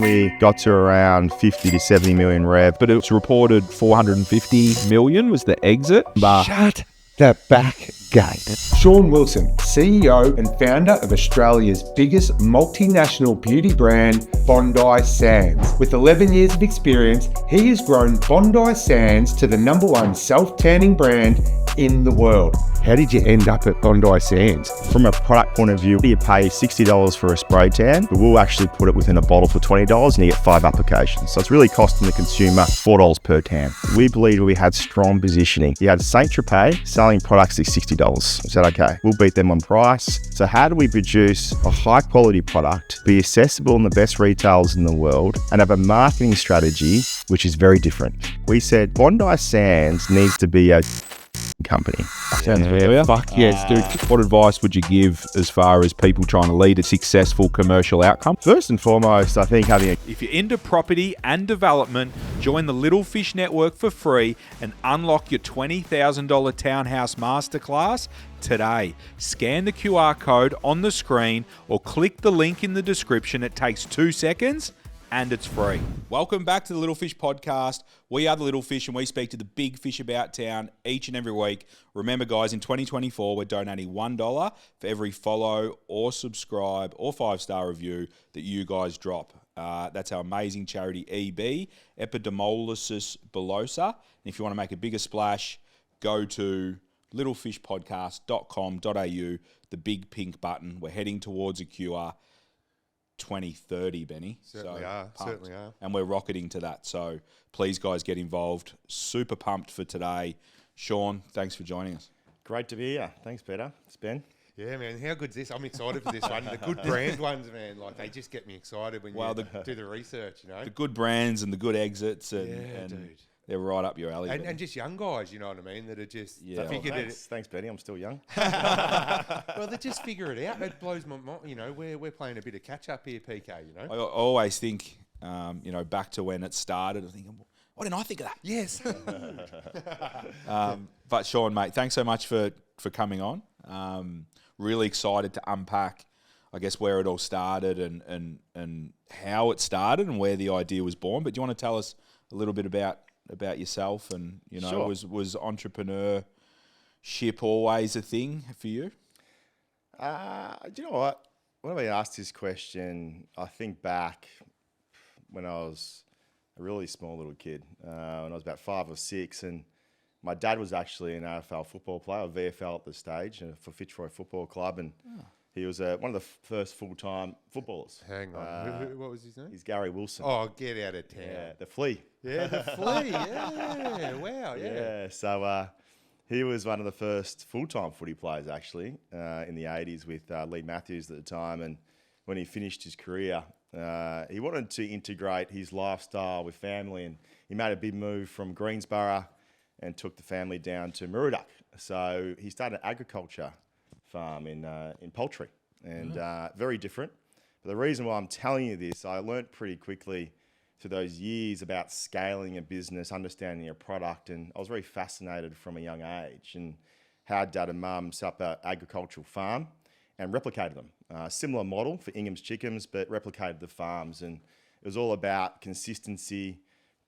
we got to around 50 to 70 million rev. But it was reported 450 million was the exit. Shut the back gate. Shaun Wilson, CEO and founder of Australia's biggest multinational beauty brand, Bondi Sands. With 11 years of experience, he has grown Bondi Sands to the #1 self-tanning brand in the world. How did you end up at Bondi Sands? From a product point of view, you pay $60 for a spray tan, but we'll actually put it within a bottle for $20 and you get 5 applications. So it's really costing the consumer $4 per tan. We believe we had strong positioning. You had Saint Tropez selling products at $60. We said, okay, we'll beat them on price. So how do we produce a high quality product, be accessible in the best retailers in the world, and have a marketing strategy which is very different? We said Bondi Sands needs to be a company. Sounds familiar. Fuck yes, dude. What advice would you give as far as people trying to lead a successful commercial outcome? First and foremost, I think having a If you're into property and development, join the Little Fish Network for free and unlock your $20,000 townhouse masterclass today. Scan the QR code on the screen or click the link in the description. It takes 2 seconds and it's free. Welcome back to the Little Fish Podcast. We are the Little Fish and we speak to the big fish about town each and every week. Remember, guys, in 2024, we're donating $1 for every follow or subscribe or 5-star review that you guys drop. That's our amazing charity, EB, Epidermolysis bullosa. And if you want to make a bigger splash, go to littlefishpodcast.com.au, the big pink button. We're heading towards a cure 2030, Benny. Certainly are. And we're rocketing to that. So please, guys, get involved. Super pumped for today. Shaun, thanks for joining us. great to be here. Thanks, Peter. It's Ben. Yeah, man. How good's this? I'm excited for this one. The good brand ones, man. Like, they just get me excited when you do the research, you know? The good brands and the good exits. And, Yeah, and dude. they're right up your alley. And just young guys, you know what I mean? That are just figured it. Thanks, Betty. I'm still young. Well, they just figure it out. It blows my mind. You know, we're playing a bit of catch up here, PK. You know. I always think, back to when it started. I think, why didn't I think of that? Yes. But Shaun, mate, thanks so much for coming on. Really excited to unpack, I guess, where it all started and how it started and where the idea was born. But do you want to tell us a little bit about yourself and, Sure. was entrepreneurship always a thing for you? Do you know what? When I asked this question, I think back when I was a really small little kid, when I was about 5 or 6, and my dad was actually an AFL football player, or VFL at the stage, for Fitzroy Football Club, and he was one of the first full-time footballers. Hang on. What was his name? He's Gary Wilson. Oh, get out of town. Yeah, the flea. Yeah, the flea. Yeah. Wow. Yeah. Yeah, so he was one of the first full-time footy players, actually, in the 80s with Lee Matthews at the time. And when he finished his career, he wanted to integrate his lifestyle with family, and he made a big move from Greensborough and took the family down to Murdoch. So he started an agriculture farm in poultry, and very different. But the reason why I'm telling you this, I learnt pretty quickly through those years about scaling a business, understanding a product, and I was very fascinated from a young age, and how Dad and Mum set up an agricultural farm and replicated them. Similar model for Ingham's Chickens, but replicated the farms, and it was all about consistency,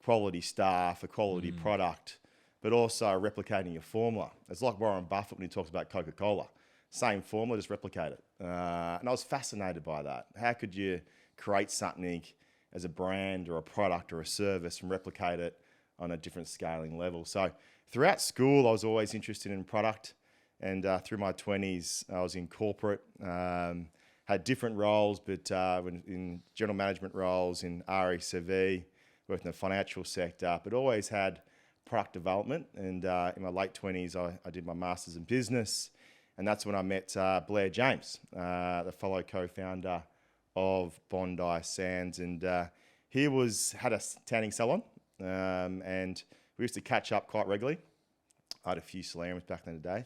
quality staff, a quality product, but also replicating your formula. It's like Warren Buffett when he talks about Coca-Cola. Same formula, just replicate it. And I was fascinated by that. How could you create something as a brand or a product or a service and replicate it on a different scaling level? So throughout school, I was always interested in product. And through my 20s, I was in corporate, had different roles, but in general management roles in RECV, worked in the financial sector, but always had product development. And in my late 20s, I did my master's in business. And that's when I met Blair James, the fellow co-founder of Bondi Sands. And he had a tanning salon, and we used to catch up quite regularly. I had a few solariums back in the day,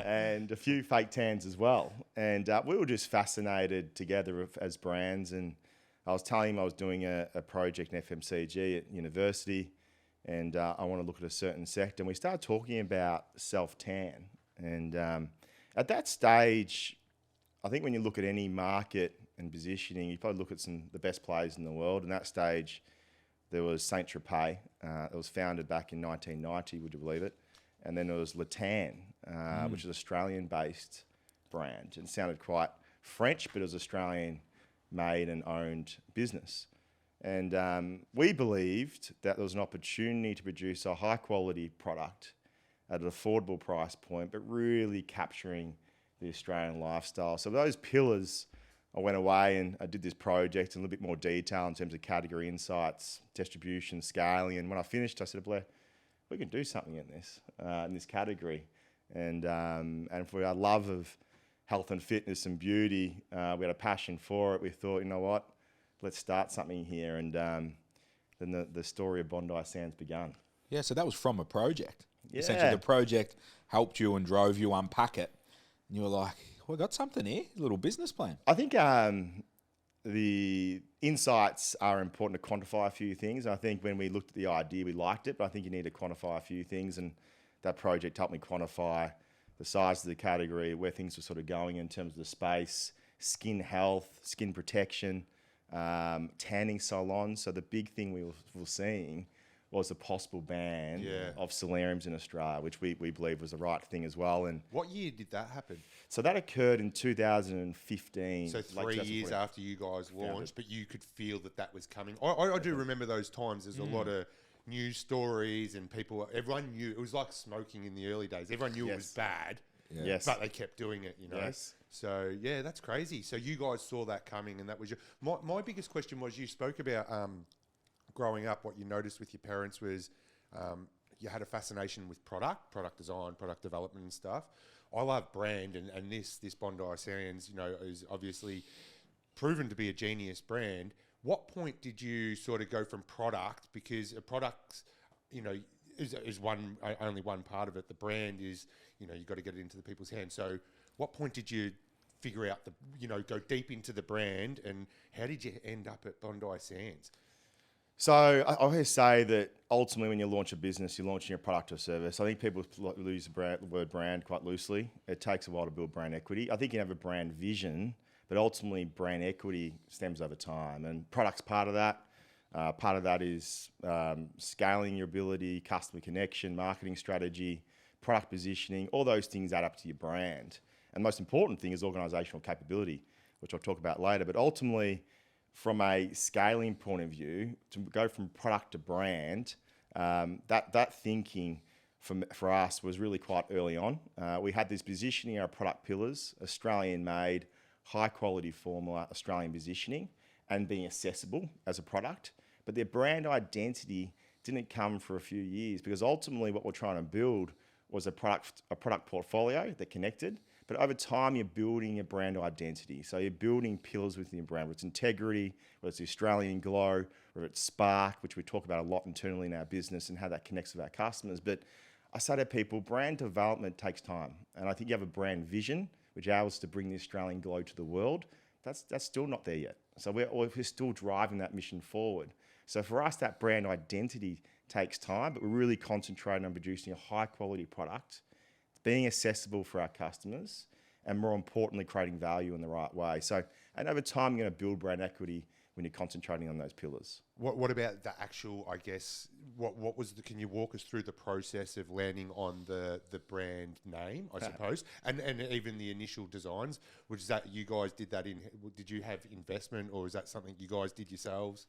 and a few fake tans as well. And we were just fascinated together as brands. And I was telling him I was doing a project in FMCG at university, and I want to look at a certain sector. And we started talking about self-tan. And at that stage, I think when you look at any market and positioning, you probably look at the best players in the world. In that stage, there was Saint Tropez. It was founded back in 1990, would you believe it? And then there was Latan, which is an Australian-based brand. And it sounded quite French, but it was Australian-made and owned business. And we believed that there was an opportunity to produce a high-quality product at an affordable price point, but really capturing the Australian lifestyle. So those pillars, I went away and I did this project in a little bit more detail in terms of category insights, distribution, scaling. And when I finished, I said, Blair, we can do something in this category. And for our love of health and fitness and beauty, we had a passion for it. We thought, you know what, let's start something here. And then the story of Bondi Sands began. Yeah, so that was from a project. Yeah. Essentially, the project helped you and drove you unpack it. And you were like, we got something here, a little business plan. I think the insights are important to quantify a few things. And I think when we looked at the idea, we liked it, but I think you need to quantify a few things. And that project helped me quantify the size of the category, where things were sort of going in terms of the space, skin health, skin protection, tanning salons. So the big thing we were seeing was the possible ban of solariums in Australia, which we believe was the right thing as well. And what year did that happen? So that occurred in 2015. So 3 years after you guys launched, but you could feel that was coming. I do remember those times. There's a lot of news stories and everyone knew. It was like smoking in the early days. Everyone knew it was bad, but they kept doing it, you know. Yes. So, yeah, that's crazy. So you guys saw that coming, and that was my biggest question was, you spoke about growing up, what you noticed with your parents was you had a fascination with product design, product development and stuff. I love brand, and this Bondi Sands, you know, is obviously proven to be a genius brand. What point did you sort of go from product, because a product, you know, is only one part of it. The brand is, you know, you've got to get it into the people's hands. So what point did you figure out go deep into the brand, and how did you end up at Bondi Sands? So I always say that ultimately when you launch a business, you're launching a product or service. I think people use the word brand quite loosely. It takes a while to build brand equity. I think you have a brand vision, but ultimately brand equity stems over time, and product's part of that. Part of that is scaling your ability, customer connection, marketing strategy, product positioning. All those things add up to your brand. And the most important thing is organizational capability, which I'll talk about later. But ultimately, from a scaling point of view, to go from product to brand, that thinking for us was really quite early on. We had this positioning, our product pillars, Australian-made, high-quality formula, Australian positioning, and being accessible as a product. But their brand identity didn't come for a few years, because ultimately what we're trying to build was a product portfolio that connected. But over time, you're building a brand identity. So you're building pillars within your brand, whether it's integrity, whether it's the Australian glow, whether it's spark, which we talk about a lot internally in our business and how that connects with our customers. But I say to people, brand development takes time. And I think you have a brand vision, which allows us to bring the Australian glow to the world. That's still not there yet. So we're still driving that mission forward. So for us, that brand identity takes time, but we're really concentrating on producing a high quality product, being accessible for our customers, and more importantly, creating value in the right way. So, and over time, you're going to build brand equity when you're concentrating on those pillars. What about the actual, I guess, what was can you walk us through the process of landing on the brand name, I suppose, and even the initial designs? Was that you guys did that did you have investment, or is that something you guys did yourselves?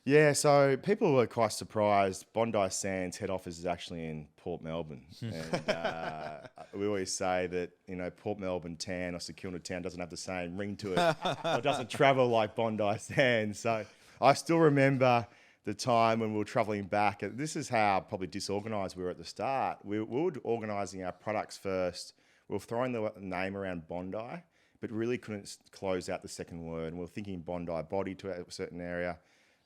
Yeah, so people were quite surprised. Bondi Sands head office is actually in Port Melbourne. And we always say that, you know, Port Melbourne town or Secunda town doesn't have the same ring to it, or doesn't travel like Bondi Sands. So I still remember the time when we were travelling back. This is how probably disorganised we were at the start. We were organising our products first. We were throwing the name around Bondi, but really couldn't close out the second word. And we were thinking Bondi body to a certain area,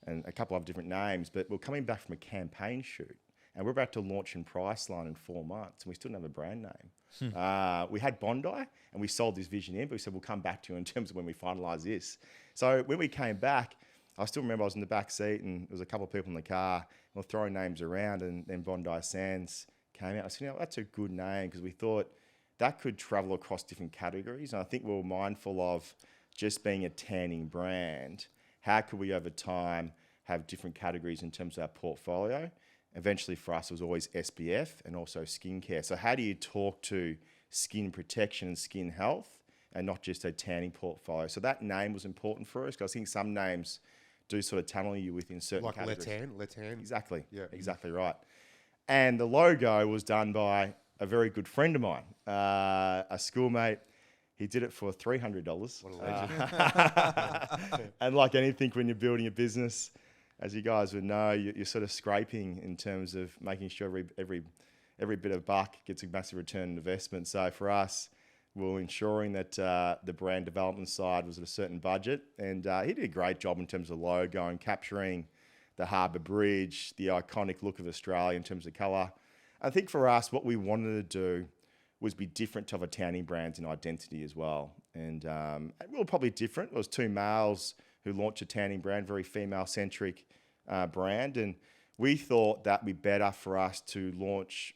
and a couple of different names, but we're coming back from a campaign shoot, and we're about to launch in Priceline in 4 months, and we still don't have a brand name. We had Bondi, and we sold this vision in, but we said, we'll come back to you in terms of when we finalise this. So when we came back, I still remember I was in the back seat, and there was a couple of people in the car, and we're throwing names around, and then Bondi Sands came out. I said, you know, that's a good name, because we thought that could travel across different categories, and I think we were mindful of just being a tanning brand, how could we over time have different categories in terms of our portfolio? Eventually for us, it was always SPF and also skincare. So how do you talk to skin protection and skin health and not just a tanning portfolio? So that name was important for us, because I think some names do sort of tunnel you within certain categories. Like Letan. Exactly. Yeah. Exactly right. And the logo was done by a very good friend of mine, a schoolmate. He did it for $300. What a legend. And like anything, when you're building a business, as you guys would know, you're sort of scraping in terms of making sure every bit of buck gets a massive return on investment. So for us, we were ensuring that the brand development side was at a certain budget, and he did a great job in terms of logo and capturing the Harbour Bridge, the iconic look of Australia in terms of colour. I think for us, what we wanted to do was be different to other tanning brands in identity as well. And we were probably different. It was two males who launched a tanning brand, very female-centric brand. And we thought that would be better for us to launch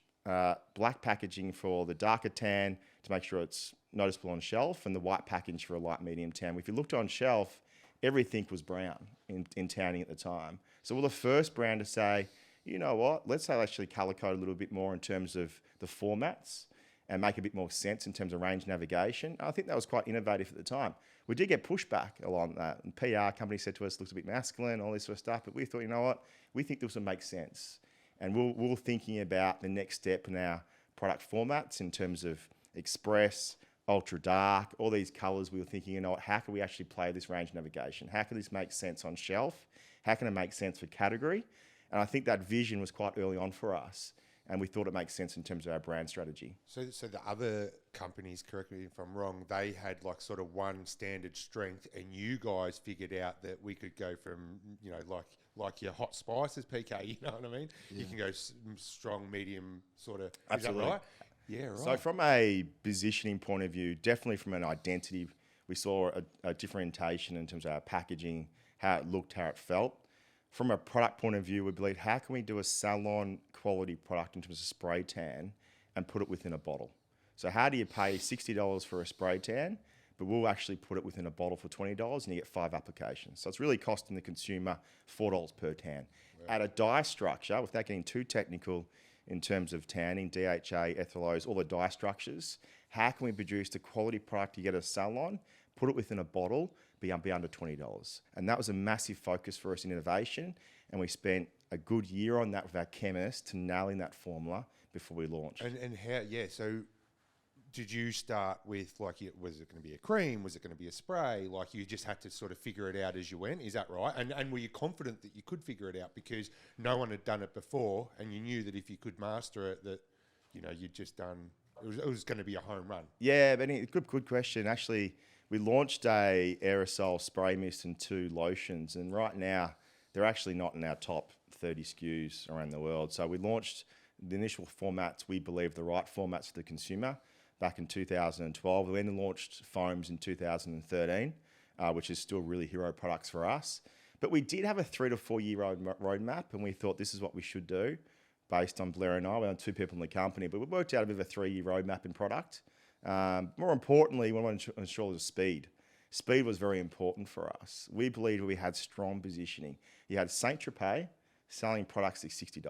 black packaging for the darker tan to make sure it's noticeable on shelf, and the white package for a light medium tan. If you looked on shelf, everything was brown in tanning at the time. So we're the first brand to say, you know what, let's actually colour code a little bit more in terms of the formats and make a bit more sense in terms of range navigation. I think that was quite innovative at the time. We did get pushback along that. And PR companies said to us, looks a bit masculine, all this sort of stuff. But we thought, you know what, we think this will make sense. And we were thinking about the next step in our product formats in terms of express, ultra dark, all these colours. We were thinking, you know what, how can we actually play this range navigation? How can this make sense on shelf? How can it make sense for category? And I think that vision was quite early on for us. And we thought it makes sense in terms of our brand strategy. So the other companies, correct me if I'm wrong, they had like sort of one standard strength, and you guys figured out that we could go from, you know, like your hot spices, PK, you know what I mean? Yeah. You can go strong, medium, sort of. Absolutely. Is that right? Yeah, right. So from a positioning point of view, definitely from an identity, we saw a differentiation in terms of our packaging, how it looked, how it felt. From a product point of view, we believe, how can we do a salon quality product in terms of spray tan and put it within a bottle? So how do you pay $60 for a spray tan, but we'll actually put it within a bottle for $20 and you get 5 applications. So it's really costing the consumer $4 per tan. Wow. At a dye structure, without getting too technical in terms of tanning, DHA, ethylose, all the dye structures, how can we produce the quality product you get at a salon, put it within a bottle, be under $20. And that was a massive focus for us in innovation. And we spent a good year on that with our chemists to nailing that formula before we launched. And how, yeah, so did you start with like, was it going to be a cream? Was it going to be a spray? Like you just had to sort of figure it out as you went. Is that right? And were you confident that you could figure it out because no one had done it before, and you knew that if you could master it, that, you know, you'd just done, it was going to be a home run? Yeah, Benny, good question. Actually, we launched a aerosol spray mist and 2 lotions, and right now they're actually not in our top 30 SKUs around the world. So we launched the initial formats, we believe the right formats for the consumer, back in 2012. We then launched foams in 2013, which is still really hero products for us. But we did have a 3 to 4 year roadmap, and we thought this is what we should do based on Blair and I. We're 2 people in the company, but we worked out a bit of a 3-year roadmap in product. More importantly, we wanted to ensure the speed. Speed was very important for us. We believed we had strong positioning. You had Saint Tropez selling products at $60.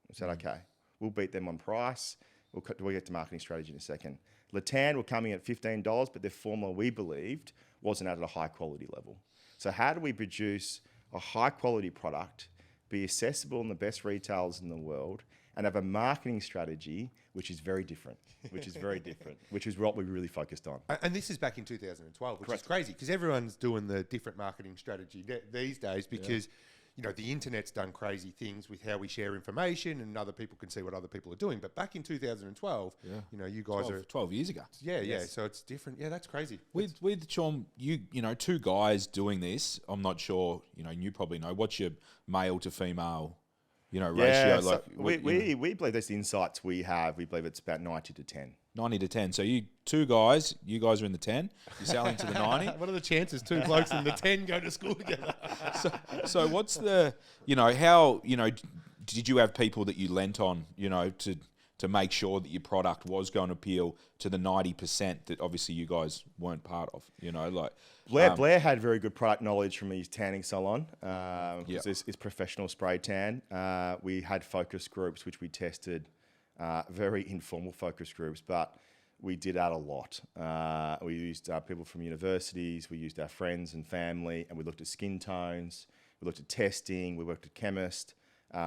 We said, okay, we'll beat them on price. We'll get to marketing strategy in a second. Letan were coming at $15, but their formula, we believed, wasn't at a high quality level. So how do we produce a high quality product, be accessible in the best retailers in the world, and have a marketing strategy which is very different, which is what we really focused on. And this is back in 2012, which Correct. is crazy because everyone's doing the different marketing strategy these days because, you know, the internet's done crazy things with how we share information and other people can see what other people are doing. But back in 2012, you know, you guys 12 years ago. Yeah, so it's different. Yeah, that's crazy. With Shaun, you know, 2 guys doing this, I'm not sure, you know, you probably know, what's your male to female, you know, ratio? So like we believe that's the insights we have. We believe it's about 90 to 10. 90 to 10. So you 2 guys, you guys are in the 10. You're selling to the 90. What are the chances 2 blokes in the 10 go to school together? So what's the, you know, how, you know, did you have people that you lent on, you know, to make sure that your product was going to appeal to the 90% that obviously you guys weren't part of, Blair had very good product knowledge from his tanning salon. It's professional spray tan. We had focus groups, which we tested, very informal focus groups, but we did that a lot. We used people from universities, we used our friends and family, and we looked at skin tones, we looked at testing, we worked with chemists.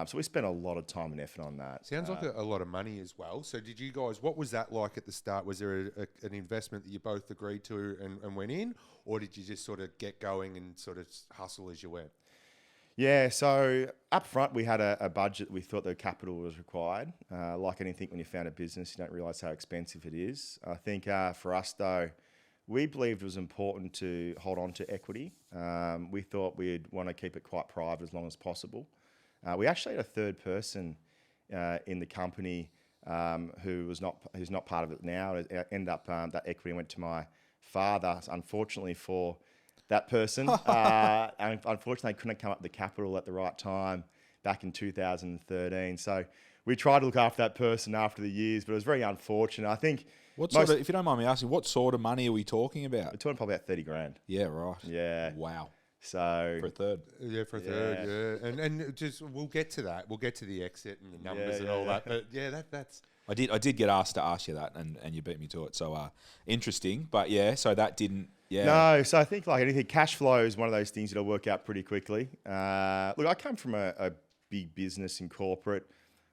So we spent a lot of time and effort on that. Sounds like a lot of money as well. So did you guys, what was that like at the start? Was there an investment that you both agreed to and went in? Or did you just sort of get going and sort of hustle as you went? Yeah, so up front we had a budget. We thought the capital was required. Like anything, when you found a business, you don't realise how expensive it is. I think for us though, we believed it was important to hold on to equity. We thought we'd want to keep it quite private as long as possible. We actually had a third person in the company who's not part of it now. It ended up that equity went to my father. Unfortunately for that person, unfortunately, couldn't come up with the capital at the right time back in 2013. So we tried to look after that person after the years, but it was very unfortunate. I think. If you don't mind me asking, what sort of money are we talking about? We're talking probably about 30 grand. Yeah, right. Yeah. Wow. So For a third. Yeah, for a third, yeah. And just, we'll get to that. We'll get to the exit and the numbers and all that. But yeah, that's... I did get asked to ask you that, and you beat me to it. So interesting. But yeah, so that didn't... Yeah. No, so I think like anything, cash flow is one of those things that'll work out pretty quickly. Look, I come from a big business in corporate.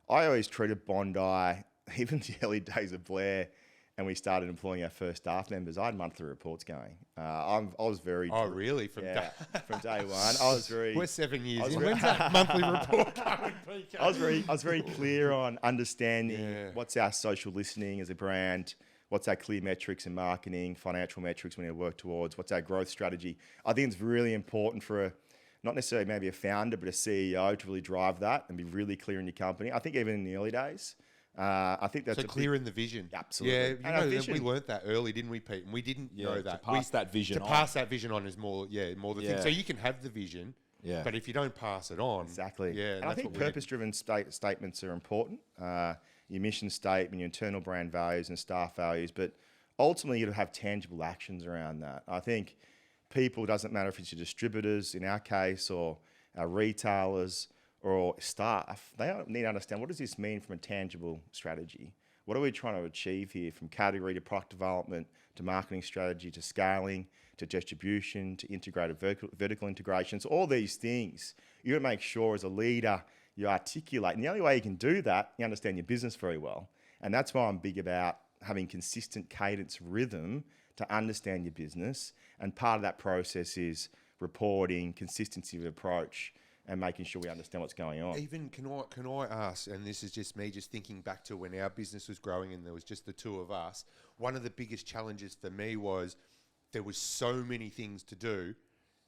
I always treated Bondi, even the early days of Blair, and we started employing our first staff members, I had monthly reports going. I was very... Oh, really? From day one. I was very... We're 7 years in. When's that monthly report going, PK? I was very clear on understanding what's our social listening as a brand, what's our clear metrics in marketing, financial metrics we need to work towards, what's our growth strategy. I think it's really important for not necessarily maybe a founder, but a CEO to really drive that and be really clear in your company. I think even in the early days, I think that's so clear in the vision. Absolutely. Yeah, we learnt that early, didn't we, Pete? And we didn't know that. To pass that vision on is more the thing. So you can have the vision, but if you don't pass it on, exactly. Yeah, and I think purpose-driven statements are important. Your mission statement, your internal brand values and staff values, but ultimately you have tangible actions around that. I think people, doesn't matter if it's your distributors in our case or our retailers or staff, they need to understand, what does this mean from a tangible strategy? What are we trying to achieve here, from category to product development to marketing strategy to scaling to distribution to integrated vertical integrations? All these things you got to make sure as a leader you articulate, and the only way you can do that, you understand your business very well. And that's why I'm big about having consistent cadence rhythm to understand your business, and part of that process is reporting, consistency of approach, and making sure we understand what's going on. Even can I ask, and this is just me just thinking back to when our business was growing and there was just the two of us, one of the biggest challenges for me was there was so many things to do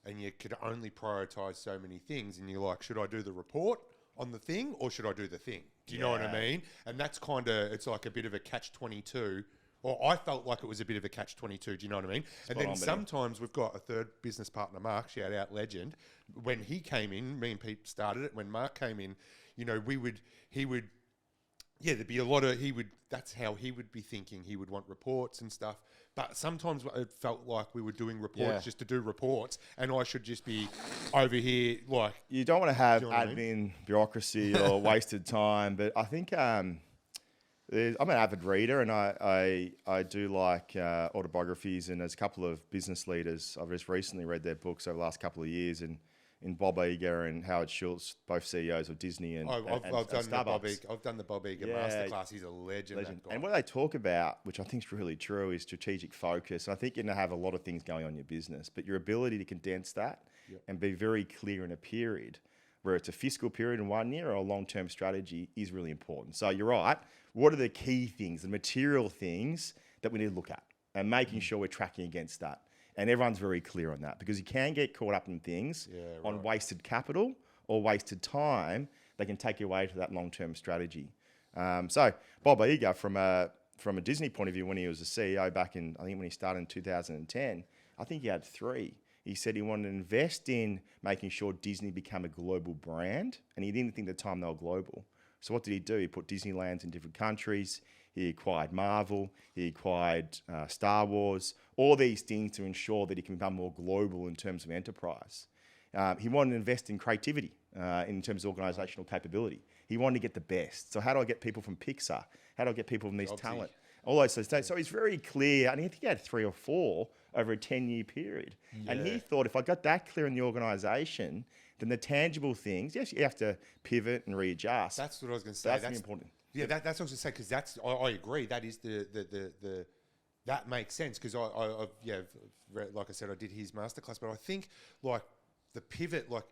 and you could only prioritize so many things, and you're like, should I do the report on the thing or should I do the thing? Do you know what I mean? And that's kind of, it's like a bit of a catch-22. Or I felt like it was a bit of a catch-22, do you know what I mean? And then sometimes we've got a third business partner, Mark, shout out, legend. When he came in, me and Pete started it. When Mark came in, there'd be a lot of, that's how he would be thinking. He would want reports and stuff. But sometimes it felt like we were doing reports just to do reports, and I should just be over here like... You don't want to have admin, bureaucracy or wasted time, but I think... I'm an avid reader, and I do like autobiographies, and there's a couple of business leaders. I've just recently read their books over the last couple of years, and in Bob Iger and Howard Schultz, both CEOs of Disney and I've done Starbucks. I've done the Bob Iger masterclass. He's a legend. That guy. And what they talk about, which I think is really true, is strategic focus. I think you're going to have a lot of things going on in your business, but your ability to condense that and be very clear in a period, where it's a fiscal period in 1 year or a long-term strategy, is really important. So you're right. What are the key things, the material things that we need to look at, and making sure we're tracking against that? And everyone's very clear on that, because you can get caught up in things on wasted capital or wasted time that can take you away to that long-term strategy. So Bob Iger, from a Disney point of view, when he was a CEO back in, I think when he started in 2010, I think he had 3. He said he wanted to invest in making sure Disney became a global brand, and he didn't think at the time they were global. So what did he do? He put Disneylands in different countries. He acquired Marvel. He acquired Star Wars. All these things to ensure that he can become more global in terms of enterprise. He wanted to invest in creativity in terms of organisational capability. He wanted to get the best. So how do I get people from Pixar? How do I get people from these talent? All those things. So he's very clear. And I think he had 3 or 4 over a 10-year period. Yeah. And he thought if I got that clear in the organisation, then the tangible things, yes, you have to pivot and readjust. That's what I was going to say. That's really important. Yeah, that's what I was going to say, because I agree. That is the that makes sense, because like I said, I did his masterclass, but I think like the pivot, like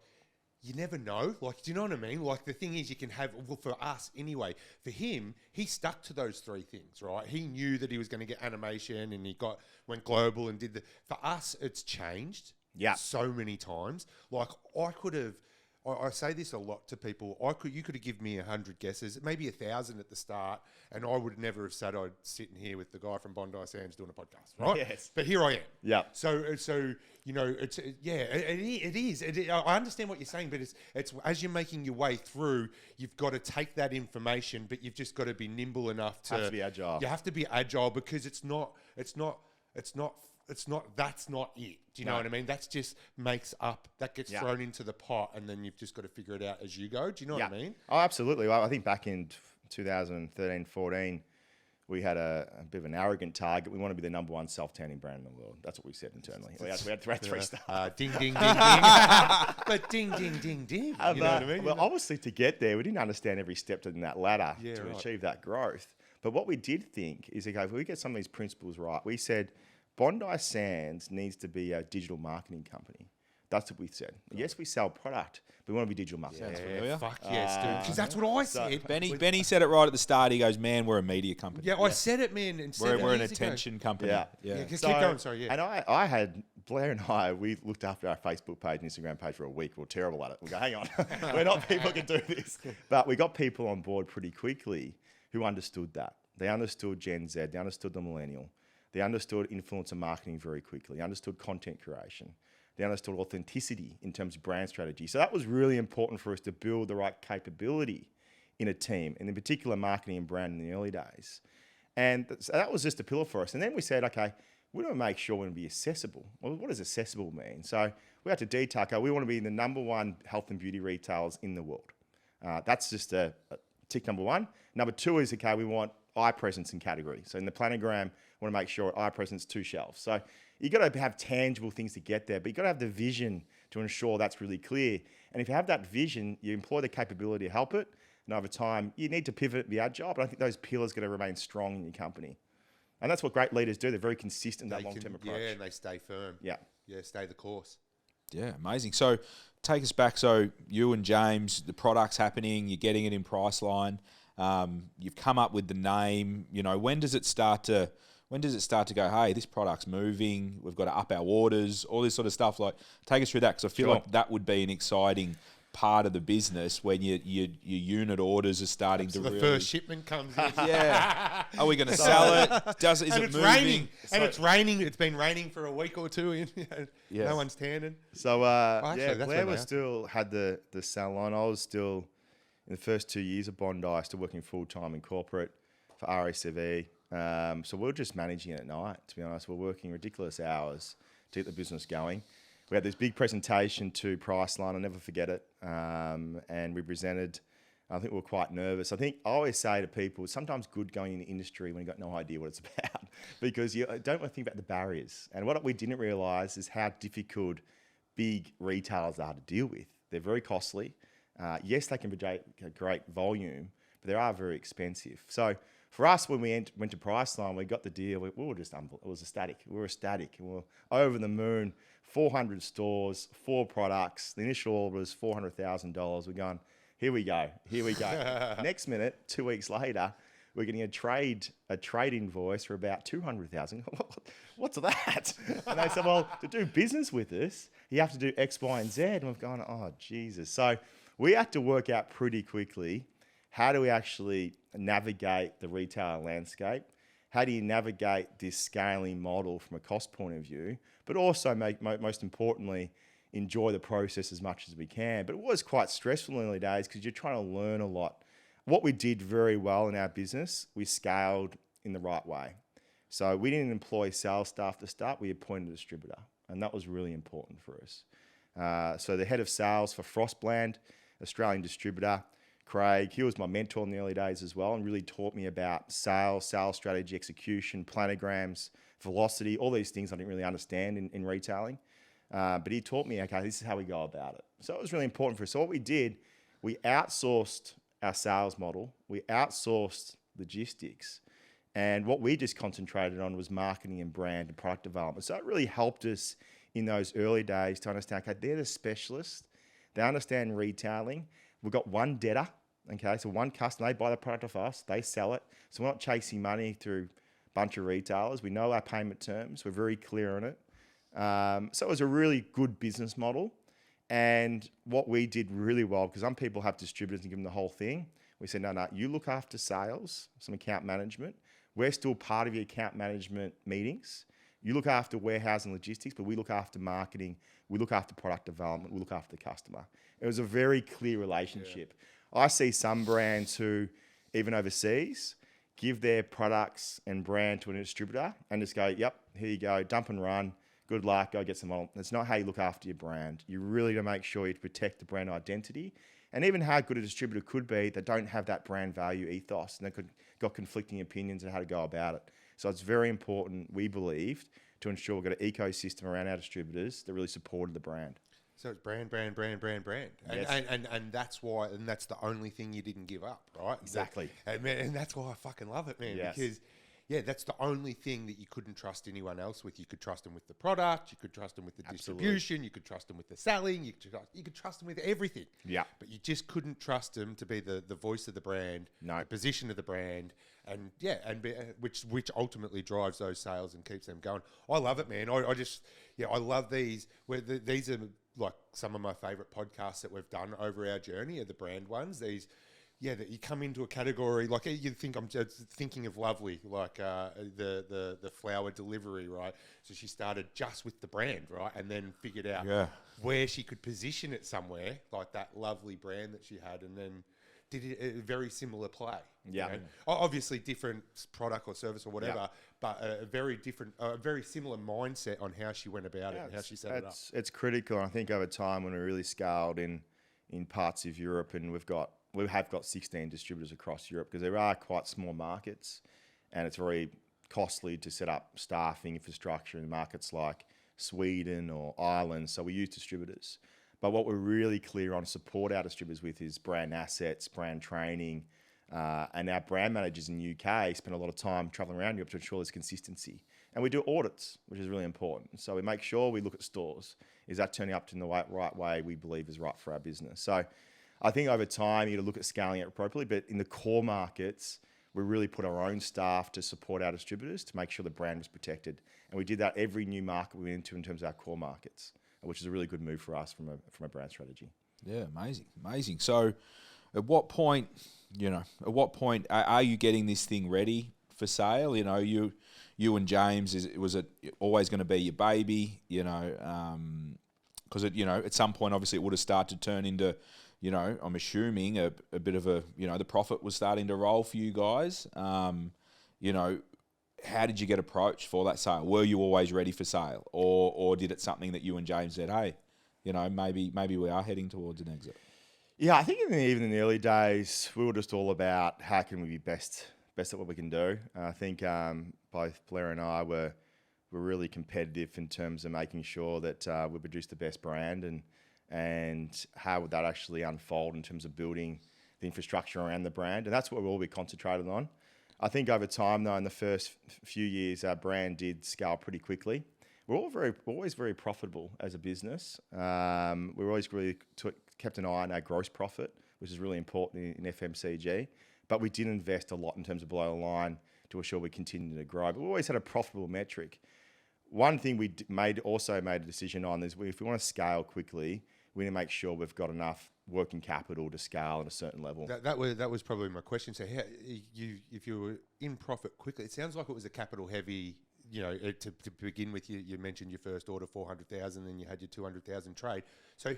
you never know. Like, do you know what I mean? Like the thing is, you can have, well, for us anyway, for him, he stuck to those 3 things, right? He knew that he was going to get animation, and he went global and did the. For us, it's changed. Yeah. So many times. Like I could have. I say this a lot to people. You could have given me 100 guesses, maybe 1,000 at the start, and I would never have said I'd sit in here with the guy from Bondi Sands doing a podcast, right? Yes. But here I am. Yeah. So you know, it is. I understand what you're saying, but it's as you're making your way through, you've got to take that information, but you've just got to be nimble enough to. Have to be agile. You have to be agile, because it's not. That's not it. Do you know what I mean? That's just that gets thrown into the pot, and then you've just got to figure it out as you go. Do you know what I mean? Oh, absolutely. Well, I think back in 2013, 14, we had a bit of an arrogant target. We want to be the number 1 self-tanning brand in the world. That's what we said internally. We had 3 stars. Ding, ding, ding, ding. But ding, ding, ding, ding. You know what I mean? Well, obviously to get there, we didn't understand every step in that ladder to achieve that growth. But what we did think is, okay, if we get some of these principles right, we said, Bondi Sands needs to be a digital marketing company. That's what we said. Yes, we sell product, but we want to be digital marketing. Yeah, fuck yes, dude. Because that's what I said. Benny said it right at the start. He goes, "Man, we're a media company." Yeah, I said it, man. And we're an attention company. Yeah. Just keep going. Sorry. Yeah. And I had Blair and I. We looked after our Facebook page and Instagram page for a week. We were terrible at it. We go, hang on, we're not people who can do this. But we got people on board pretty quickly who understood that. They understood Gen Z. They understood the millennial. They understood influencer marketing very quickly. They understood content creation. They understood authenticity in terms of brand strategy. So that was really important for us to build the right capability in a team, and in particular marketing and brand in the early days. And so that was just a pillar for us. And then we said, okay, we want to make sure we're going to be accessible. Well, what does accessible mean? So we had to detail, okay, we want to be the number 1 health and beauty retailers in the world. That's just a tick number 1. Number 2 is, okay, we want eye presence in category. So in the planogram, we want to make sure eye presence 2 shelves. So you got to have tangible things to get there, but you got to have the vision to ensure that's really clear. And if you have that vision, you employ the capability to help it. And over time, you need to pivot, be agile. But I think those pillars are going to remain strong in your company. And that's what great leaders do. They're very consistent in that long-term approach. Yeah, and they stay firm. Yeah, stay the course. Yeah, amazing. So take us back. So you and James, the product's happening. You're getting it in Priceline. You've come up with the name. You know, when does it start to go, hey, this product's moving, we've got to up our orders, all this sort of stuff? Like, take us through that, because I feel like that would be an exciting part of the business when your unit orders are starting to really... The first shipment comes in. Yeah. Are we going to sell it? Is it it's moving? Raining. And it's raining. It's been raining for a week or 2. No one's tanning. So, Blair still had the salon. I was still, in the first 2 years of Bondi, still working full-time in corporate for RACV. So we're just managing it at night, to be honest. We're working ridiculous hours to get the business going. We had this big presentation to Priceline, I'll never forget it. And we presented, I think we were quite nervous. I always say to people, it's sometimes good going in the industry when you've got no idea what it's about, because you don't want to think about the barriers. And what we didn't realise is how difficult big retailers are to deal with. They're very costly. Yes, they can project a great volume, but they are very expensive. So for us, when we went to Priceline, we got the deal. We were just it was ecstatic. We were ecstatic. We were over the moon. 400 stores, 4 products. The initial order was $400,000. We're going, here we go. Next minute, 2 weeks later, we're getting a trade invoice for about $200,000. What's that? And they said, well, to do business with us, you have to do X, Y, and Z. And we've gone, oh, Jesus. So we had to work out pretty quickly, how do we actually navigate the retail landscape? How do you navigate this scaling model from a cost point of view, but also most importantly, enjoy the process as much as we can? But it was quite stressful in the early days because you're trying to learn a lot what we did very well in our business, we scaled in the right way. So we didn't employ sales staff to start, we appointed a distributor. And that was really important for us. So the head of sales for Frostbrand, Australian distributor, Craig, he was my mentor in the early days as well and really taught me about sales strategy, execution, planograms, velocity, all these things I didn't really understand in retailing. But he taught me, okay, this is how we go about it. So it was really important for us. So what we did, we outsourced our sales model, we outsourced logistics, and what we just concentrated on was marketing and brand and product development. So it really helped us in those early days to understand, okay, they're the specialists, they understand retailing. We've got one debtor, okay, so one customer, they buy the product off us, they sell it. So we're not chasing money through a bunch of retailers. We know our payment terms, we're very clear on it. So it was a really good business model. And what we did really well, because some people have distributors and give them the whole thing, we said, no, you look after sales, some account management. We're still part of your account management meetings. You look after warehousing logistics, but we look after marketing, we look after product development, we look after the customer. It was a very clear relationship. Yeah. I see some brands who, even overseas, give their products and brand to a distributor and just go, yep, here you go, dump and run. Good luck, go get some model. That's not how you look after your brand. You really got to make sure you protect the brand identity. And even how good a distributor could be, they don't have that brand value ethos and they got conflicting opinions on how to go about it. So it's very important, we believed, to ensure we've got an ecosystem around our distributors that really supported the brand. So it's brand. Yes. And that's why, and that's the only thing you didn't give up, right? Exactly. And that's why I fucking love it, man. Yes. Because, yeah, that's the only thing that you couldn't trust anyone else with. You could trust them with the product, you could trust them with the distribution, you could trust them with the selling, you could trust them with everything. Yeah. But you just couldn't trust them to be the voice of the brand, the position of the brand, and which ultimately drives those sales and keeps them going. I love it, man. I love these. These are like some of my favorite podcasts that we've done over our journey are the brand ones. That you come into a category, like you think, I'm just thinking of Lovely, like the flower delivery, right? So she started just with the brand, right? And then figured out where she could position it somewhere, like that Lovely brand that she had, and then did it a very similar play. Yeah. You know? Obviously different product or service or whatever, but a very similar mindset on how she went about it and how she set it up. It's critical. And I think over time when we really scaled in parts of Europe, and we have got 16 distributors across Europe because there are quite small markets and it's very costly to set up staffing infrastructure in markets like Sweden or Ireland. So we use distributors. But what we're really clear on support our distributors with is brand assets, brand training, and our brand managers in the UK spend a lot of time traveling around Europe to ensure there's consistency. And we do audits, which is really important. So we make sure we look at stores. Is that turning up in the right way we believe is right for our business? So I think over time, you got to look at scaling it appropriately, but in the core markets, we really put our own staff to support our distributors to make sure the brand was protected. And we did that every new market we went into in terms of our core markets, which is a really good move for us from a brand strategy. Yeah, amazing. So at what point are you getting this thing ready for sale? You know, you and James, was it always going to be your baby? You know, because at some point, obviously it would have started to turn into, I'm assuming a bit of the profit was starting to roll for you guys. How did you get approached for that sale? Were you always ready for sale, or did it something that you and James said, hey, maybe we are heading towards an exit? Yeah, I think even in the early days, we were just all about how can we be best at what we can do. I think both Blair and I were really competitive in terms of making sure that we produced the best brand and how would that actually unfold in terms of building the infrastructure around the brand. And that's what we'll be concentrated on. I think over time, though, in the first few years, our brand did scale pretty quickly. We're always very profitable as a business. We always really kept an eye on our gross profit, which is really important in FMCG. But we did invest a lot in terms of below the line to ensure we continue to grow. But we always had a profitable metric. One thing we also made a decision on is if we want to scale quickly, we need to make sure we've got enough working capital to scale at a certain level. That was probably my question. So if you were in profit quickly, it sounds like it was a capital heavy, to begin with. You mentioned your first order, 400,000, then you had your 200,000 trade. So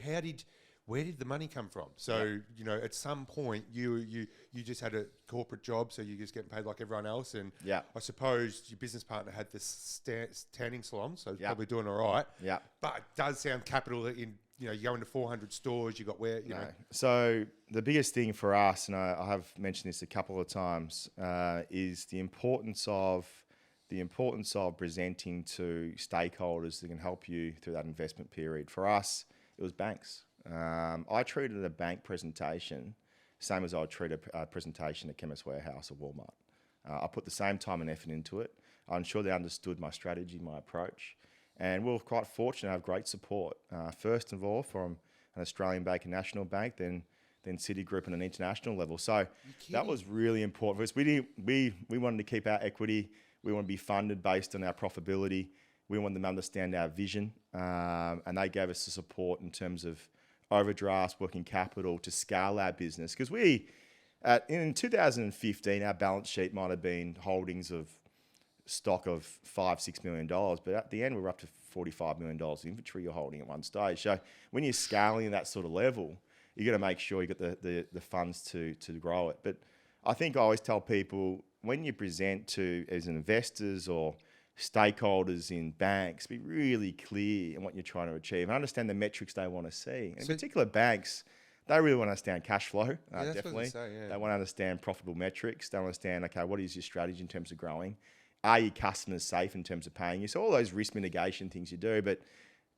where did the money come from? So, you know, at some point you just had a corporate job, so you're just getting paid like everyone else. And I suppose your business partner had this tanning salon, so he's probably doing all right. Yeah. But it does sound capital in, you know, you go into 400 stores, you got where, you know. So the biggest thing for us, and I have mentioned this a couple of times, is the importance of presenting to stakeholders that can help you through that investment period. For us, it was banks. I treated a bank presentation same as I would treat a presentation at Chemist Warehouse or Walmart. I put the same time and effort into it. I ensured they understood my strategy, my approach, and we were quite fortunate to have great support. First of all, from an Australian bank and national bank, then Citigroup on an international level. So that was really important for us. We wanted to keep our equity. We want to be funded based on our profitability. We want them to understand our vision, and they gave us the support in terms of overdrafts, working capital to scale our business. Because in 2015, our balance sheet might have been holdings of stock of $5-6 million, but at the end we were up to $45 million of inventory you're holding at one stage. So when you're scaling at that sort of level, you got to make sure you got the funds to grow it. But I think I always tell people, when you present to as investors or stakeholders in banks, be really clear in what you're trying to achieve and understand the metrics they want to see. In particular, banks, they really want to understand cash flow, definitely. They want to understand profitable metrics. They want to understand, okay, what is your strategy in terms of growing? Are your customers safe in terms of paying you? So all those risk mitigation things you do, but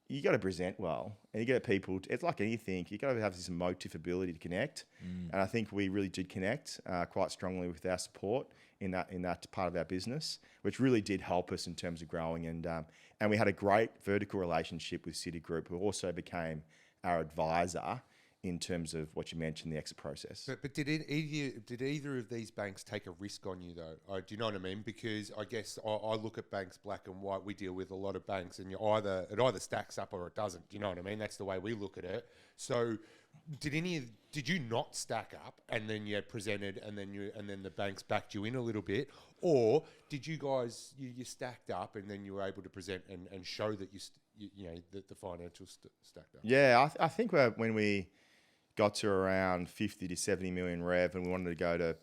you got to present well, and you get people. It's like anything; you got to have this emotive ability to connect, and I think we really did connect quite strongly with our support in that part of our business, which really did help us in terms of growing. And we had a great vertical relationship with Citigroup, who also became our advisor in terms of what you mentioned, the exit process. But did either of these banks take a risk on you though? Do you know what I mean? Because I guess I look at banks black and white. We deal with a lot of banks, and it either stacks up or it doesn't. Do you know what I mean? That's the way we look at it. So did you not stack up, and then you presented, and then the banks backed you in a little bit, or did you guys you stacked up and then you were able to present and show that the financials stacked up? Yeah, I think when we got to around 50 to 70 million rev, and we wanted to go to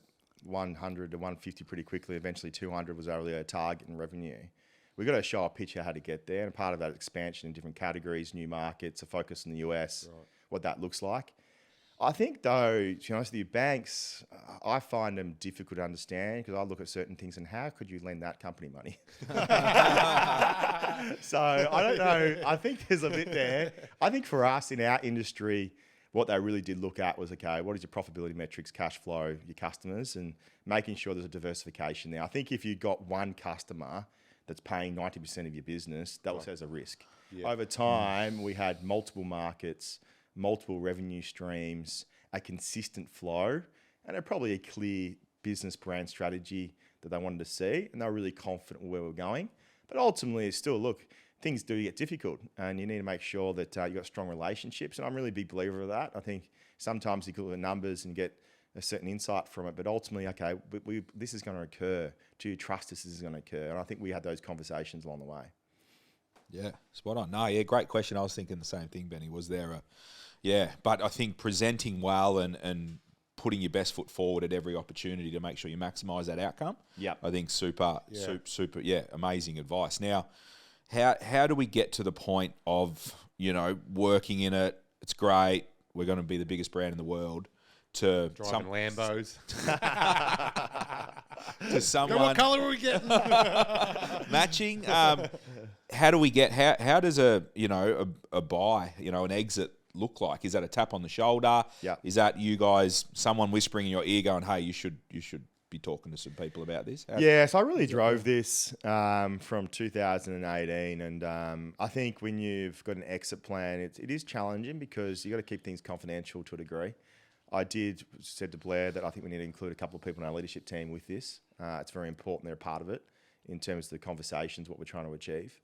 100 to 150 pretty quickly. Eventually 200 was our really target in revenue. We got to show a picture how to get there, and part of that expansion in different categories, new markets, a focus in the US, what that looks like. I think though, to be honest with you, banks, I find them difficult to understand, because I look at certain things and how could you lend that company money? So I don't know. I think there's a bit there. I think for us in our industry, what they really did look at was, okay, what is your profitability metrics, cash flow, your customers, and making sure there's a diversification there. I think if you've got one customer that's paying 90% of your business, that also has a risk. Yeah. Over time, we had multiple markets, multiple revenue streams, a consistent flow, and probably a clear business brand strategy that they wanted to see, and they were really confident where we're going. But ultimately, it's still, look, things do get difficult, and you need to make sure that you've got strong relationships, and I'm really a big believer of that. I think sometimes you look at the numbers and get a certain insight from it, but ultimately, okay, this is going to occur. Do you trust this is going to occur? And I think we had those conversations along the way. Yeah, spot on. No, yeah, great question. I was thinking the same thing, Benny. Was there but I think presenting well and putting your best foot forward at every opportunity to make sure you maximise that outcome. Yeah, I think super, amazing advice. Now, how do we get to the point of, working in it? It's great. We're going to be the biggest brand in the world. To driving Lambos. To someone. What colour are we getting? Matching. How do we get? How does a buy, an exit look like? Is that a tap on the shoulder? Yeah. Is that you guys, someone whispering in your ear, going, "Hey, you should be talking to some people about this"? So I really drove this from 2018, and I think when you've got an exit plan, it is challenging because you got to keep things confidential to a degree. I said to Blair that I think we need to include a couple of people in our leadership team with this. It's very important they're a part of it in terms of the conversations, what we're trying to achieve.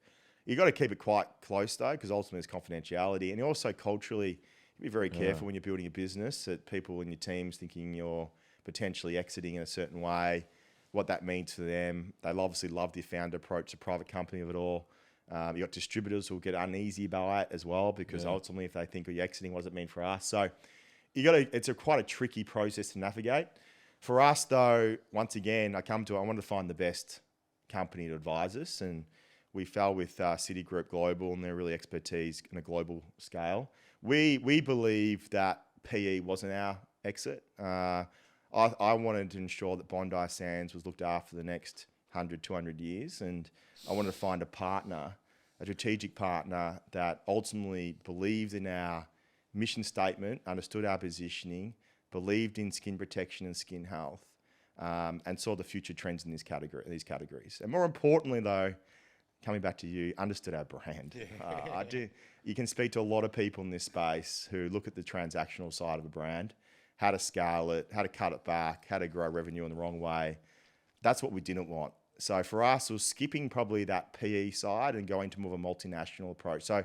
You've got to keep it quite close though, because ultimately it's confidentiality, and also culturally, be very careful when you're building a business that people in your teams thinking you're potentially exiting in a certain way, what that means for them. They'll obviously love the founder approach, the private company of it all. You got distributors who will get uneasy by it as well, because ultimately, if they think, you're exiting, what does it mean for us? So it's quite a tricky process to navigate. For us, though, once again, I wanted to find the best company to advise us, and we fell with Citigroup Global and their really expertise on a global scale. We believe that PE wasn't our exit. I wanted to ensure that Bondi Sands was looked after for the next 100, 200 years, and I wanted to find a strategic partner that ultimately believed in our mission statement, understood our positioning, believed in skin protection and skin health, and saw the future trends in these categories. And more importantly, though, coming back to you, understood our brand. You can speak to a lot of people in this space who look at the transactional side of a brand, how to scale it, how to cut it back, how to grow revenue in the wrong way. That's what we didn't want. So for us, it was skipping probably that PE side and going to more of a multinational approach. So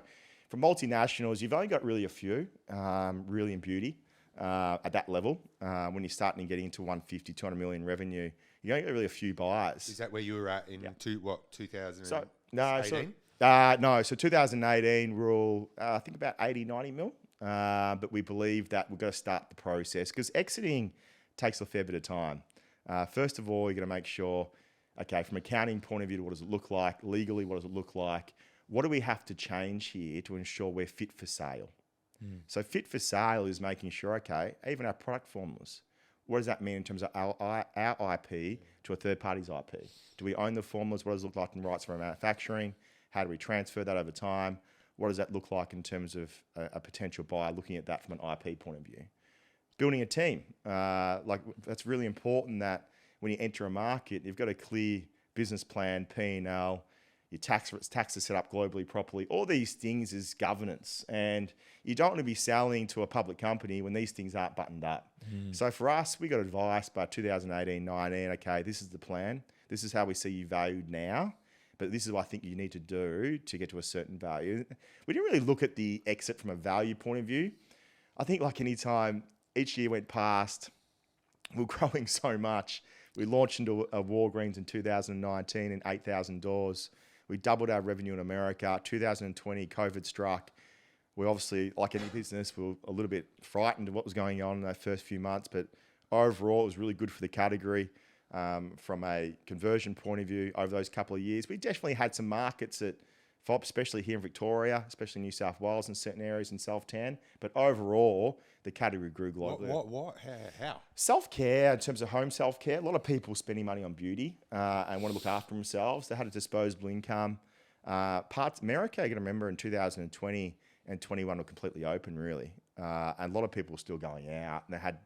for multinationals, you've only got really a few, really in beauty. At that level, when you're starting getting into 150, 200 million revenue, you only get really a few buyers. Is that where you were at in 2018? So 2018, we're all, I think about 80, 90 mil. But we believe that we've got to start the process, because exiting takes a fair bit of time. First of all, you're going to make sure, okay, from an accounting point of view, what does it look like? Legally, what does it look like? What do we have to change here to ensure we're fit for sale? So fit for sale is making sure, okay, even our product formulas, what does that mean in terms of our IP to a third party's IP? Do we own the formulas? What does it look like in rights for manufacturing? How do we transfer that over time? What does that look like in terms of a potential buyer looking at that from an IP point of view? Building a team. That's really important, that when you enter a market, you've got a clear business plan, P&L, your tax is set up globally properly. All these things is governance, and you don't want to be selling to a public company when these things aren't buttoned up. So for us, we got advice by 2018-19, okay, this is the plan. This is how we see you valued now, but this is what I think you need to do to get to a certain value. We didn't really look at the exit from a value point of view. I think like any time, each year went past, we're growing so much. We launched into a Walgreens in 2019 in 8,000 doors. We doubled our revenue in America. 2020, COVID struck. We obviously, like any business, we were a little bit frightened of what was going on in those first few months, but overall, it was really good for the category. From a conversion point of view over those couple of years, we definitely had some markets that, especially here in Victoria, especially New South Wales in certain areas in self-tan, but overall, the category grew globally. What? How? Self-care, in terms of home self-care, a lot of people spending money on beauty and want to look after themselves. They had a disposable income. America, you got to remember, in 2020 and 21 were completely open, really. And a lot of people were still going out, and they had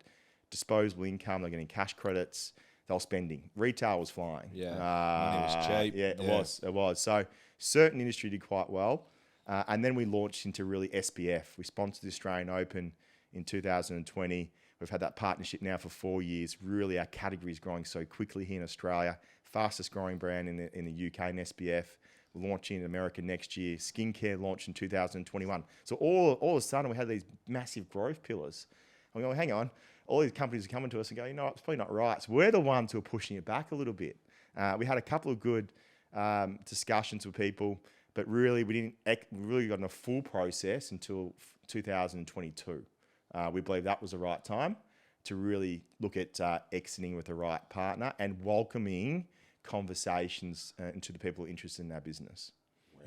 disposable income. They're getting cash credits. They were spending. Retail was flying. Yeah, money was cheap. Yeah, it was. So certain industry did quite well. And then we launched into really SPF. We sponsored the Australian Open in 2020. We've had that partnership now for 4 years. Really, our category is growing so quickly here in Australia. Fastest growing brand in the UK in SPF. We're launching in America next year. Skincare launched in 2021. So all of a sudden, we had these massive growth pillars. I'm going, hang on. All these companies are coming to us and go, it's probably not right. So we're the ones who are pushing it back a little bit. We had a couple of good discussions with people, but really we really got in a full process until 2022. We believe that was the right time to really look at exiting with the right partner and welcoming conversations into the people interested in our business.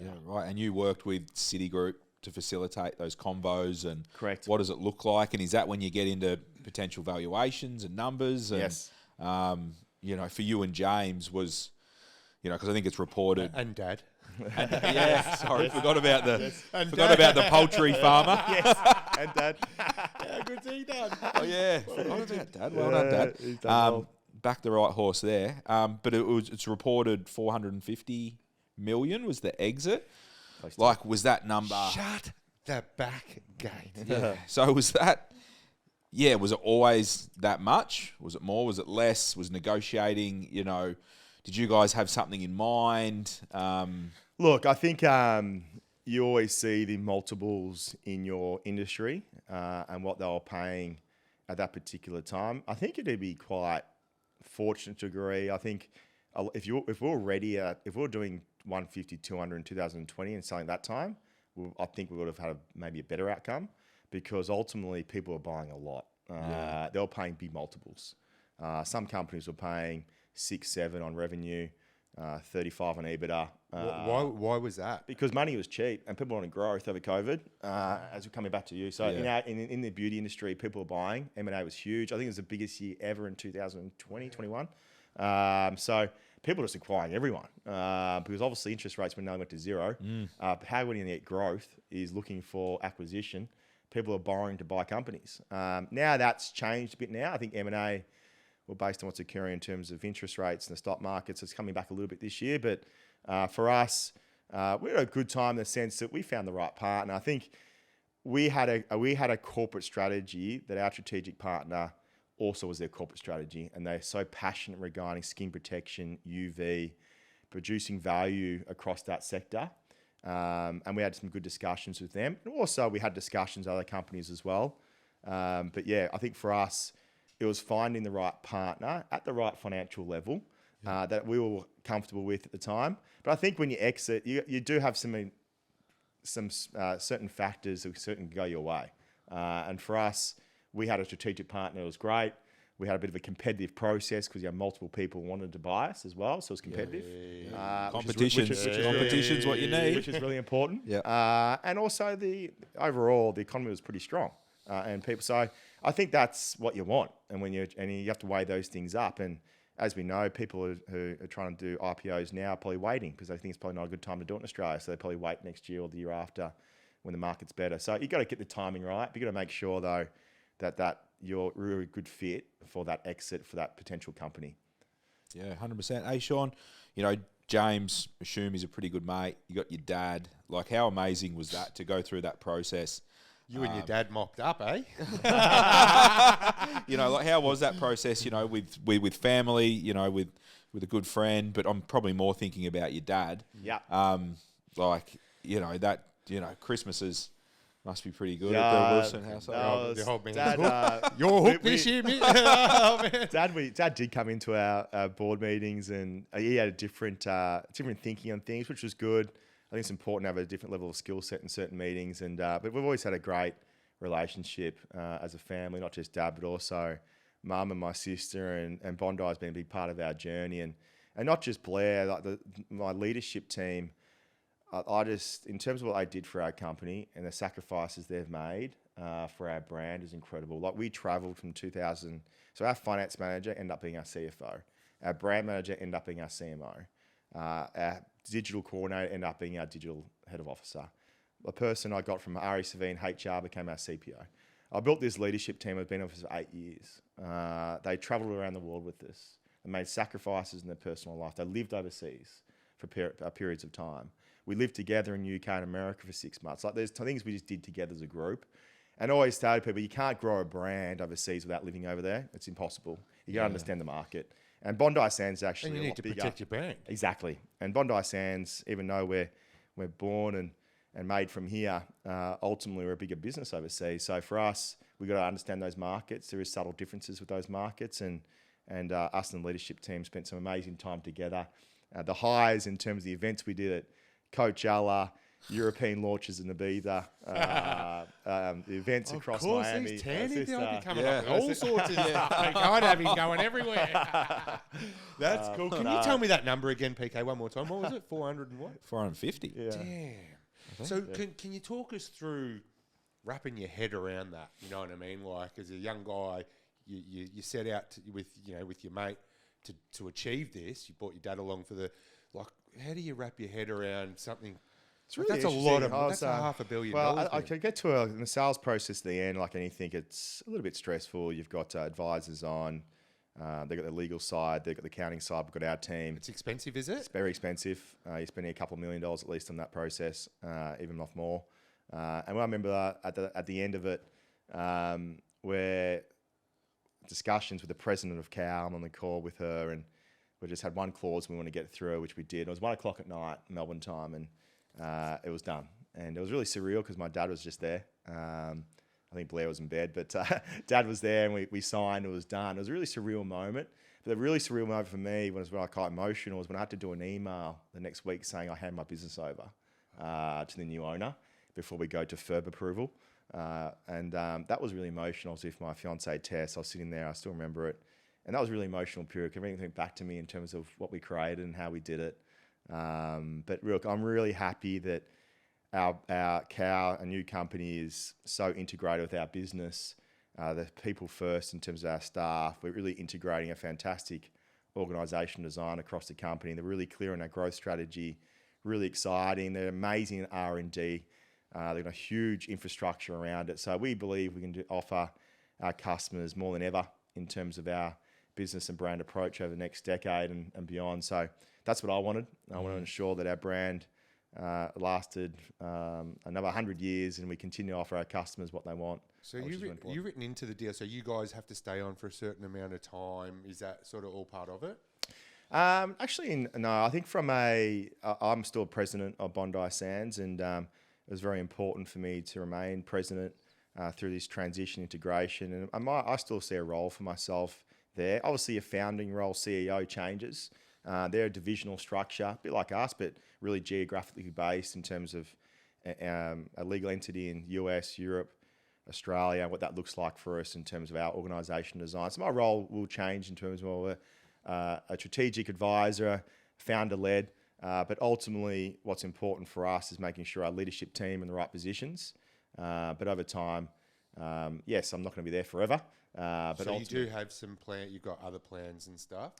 Yeah, right. And you worked with Citigroup to facilitate those combos, and correct. What does it look like? And is that when you get into potential valuations and numbers? And, yes. For you and James was, because I think it's reported. And Dad. Forgot about the poultry farmer. Yes, and Dad. How good's he done? Oh yeah, forgot about Dad. Well done, Dad. He's done well. Back the right horse there. But it's reported 450 million was the exit. Like, was that number? Shut the back gate. Yeah. So was that? Yeah. Was it always that much? Was it more? Was it less? Was negotiating? Did you guys have something in mind? Look, I think you always see the multiples in your industry and what they were paying at that particular time. I think it'd be quite fortunate to agree. I think if we're already if we're doing 150, 200 in 2020 and selling that time, I think we would have had maybe a better outcome, because ultimately people are buying a lot. They were paying big multiples. Some companies were paying 6, 7 on revenue, 35 on EBITDA. Why was that? Because money was cheap and people wanted growth over COVID, as we're coming back to you. So in the beauty industry, people were buying. M&A was huge. I think it was the biggest year ever in 2020, 21. So people are just acquiring everyone, because obviously interest rates when they went to zero. How we're going to get growth is looking for acquisition. People are borrowing to buy companies. Now that's changed a bit now. I think M&A, well, based on what's occurring in terms of interest rates and the stock markets, it's coming back a little bit this year. But for us, we had a good time in the sense that we found the right partner. I think we had a corporate strategy that our strategic partner also was their corporate strategy, and they're so passionate regarding skin protection, UV, producing value across that sector. And we had some good discussions with them. And also we had discussions with other companies as well. But yeah, I think for us, it was finding the right partner at the right financial level that we were comfortable with at the time. But I think when you exit, you do have some certain factors that certainly go your way. And for us, we had a strategic partner. It was great. We had a bit of a competitive process because you had multiple people wanted to buy us as well, so it was competitive. Competition's what you need, which is really important. And also overall the economy was pretty strong, and people. So I think that's what you want, and you have to weigh those things up. And as we know, people who are trying to do IPOs now are probably waiting because they think it's probably not a good time to do it in Australia. So they probably wait next year or the year after when the market's better. So you got to get the timing right. But you got to make sure though that you're a really good fit for that exit for that potential company. Yeah, 100%. Hey, Shaun, James, assume he's a pretty good mate. You got your dad. Like, how amazing was that to go through that process? You and your dad mocked up, eh? Like, how was that process, with family, with a good friend, but I'm probably more thinking about your dad. Yeah. Christmases must be pretty good at the Wilson household. The whole man. Dad, you're hooked this year, mate. Dad did come into our board meetings, and he had a different thinking on things, which was good. I think it's important to have a different level of skill set in certain meetings, and but we've always had a great relationship as a family, not just Dad, but also Mum and my sister, and Bondi has been a big part of our journey, and not just Blair, like my leadership team. I just, in terms of what they did for our company and the sacrifices they've made for our brand is incredible. Like, we traveled from 2000, so our finance manager ended up being our CFO, our brand manager ended up being our CMO, our digital coordinator ended up being our digital head of officer. The person I got from RECV and HR became our CPO. I built this leadership team. I've been with us for 8 years. They traveled around the world with us. They made sacrifices in their personal life. They lived overseas for periods of time. We lived together in UK and America for 6 months. Like, there's things we just did together as a group. And I always tell people, you can't grow a brand overseas without living over there. It's impossible. You got to understand the market. And Bondi Sands actually, and you need to protect your brand. Exactly. And Bondi Sands, even though we're born and made from here, ultimately we're a bigger business overseas. So for us, we've got to understand those markets. There is subtle differences with those markets, and us and the leadership team spent some amazing time together. The highs in terms of the events we did at Coachella, European launches in Ibiza, the events across Miami. Of course, he's tanning. They'll be coming Yeah. up with all sorts of stuff. I'd have him going everywhere. That's cool. Can you tell me that number again, PK, one more time? What was it? 400 and what? 450. Yeah. Damn. So can you talk us through wrapping your head around that? You know what I mean? Like, as a young guy, you set out with your mate to achieve this. You brought your dad along for how do you wrap your head around something? It's really That's a lot of. interesting. That's $500 million. Well, I could get to in the sales process at the end, like anything, it's a little bit stressful. You've got advisors on. They've got the legal side. They've got the accounting side. We've got our team. It's expensive, is it? It's very expensive. You're spending a couple $1 million at least on that process, even if more. And I remember at the end of it, where discussions with the president of CAL, I'm on the call with her, and we just had one clause we want to get through, which we did. It was 1 o'clock at night, Melbourne time, and it was done. And it was really surreal because my dad was just there. I think Blair was in bed, but Dad was there, and we signed. It was done. It was a really surreal moment. the really surreal moment for me was when I got emotional was when I had to do an email the next week saying I hand my business over to the new owner before we go to FIRB approval. And that was really emotional. I was with my fiancée Tess. I was sitting there. I still remember it. And that was a really emotional period. Everything back to me in terms of what we created and how we did it. But look, I'm really happy that our cow, a new company, is so integrated with our business. The people first in terms of our staff. We're really integrating a fantastic organisation design across the company. They're really clear on our growth strategy, really exciting. They're amazing in R&D. They've got a huge infrastructure around it. So we believe we can offer our customers more than ever in terms of our business and brand approach over the next decade and beyond. So that's what I wanted. I want to ensure that our brand lasted another 100 years and we continue to offer our customers what they want. So you've written into the deal, so you guys have to stay on for a certain amount of time. Is that sort of all part of it? Actually, no. I think I'm still president of Bondi Sands, and it was very important for me to remain president through this transition integration. And I still see a role for myself there. Obviously, a founding role, CEO, changes. They're a divisional structure, a bit like us, but really geographically based in terms of a legal entity in US, Europe, Australia, what that looks like for us in terms of our organisation design. So my role will change in terms of a strategic advisor, founder-led, but ultimately what's important for us is making sure our leadership team in the right positions. But over time, yes, I'm not going to be there forever. But so you do have some plan. You've got other plans and stuff.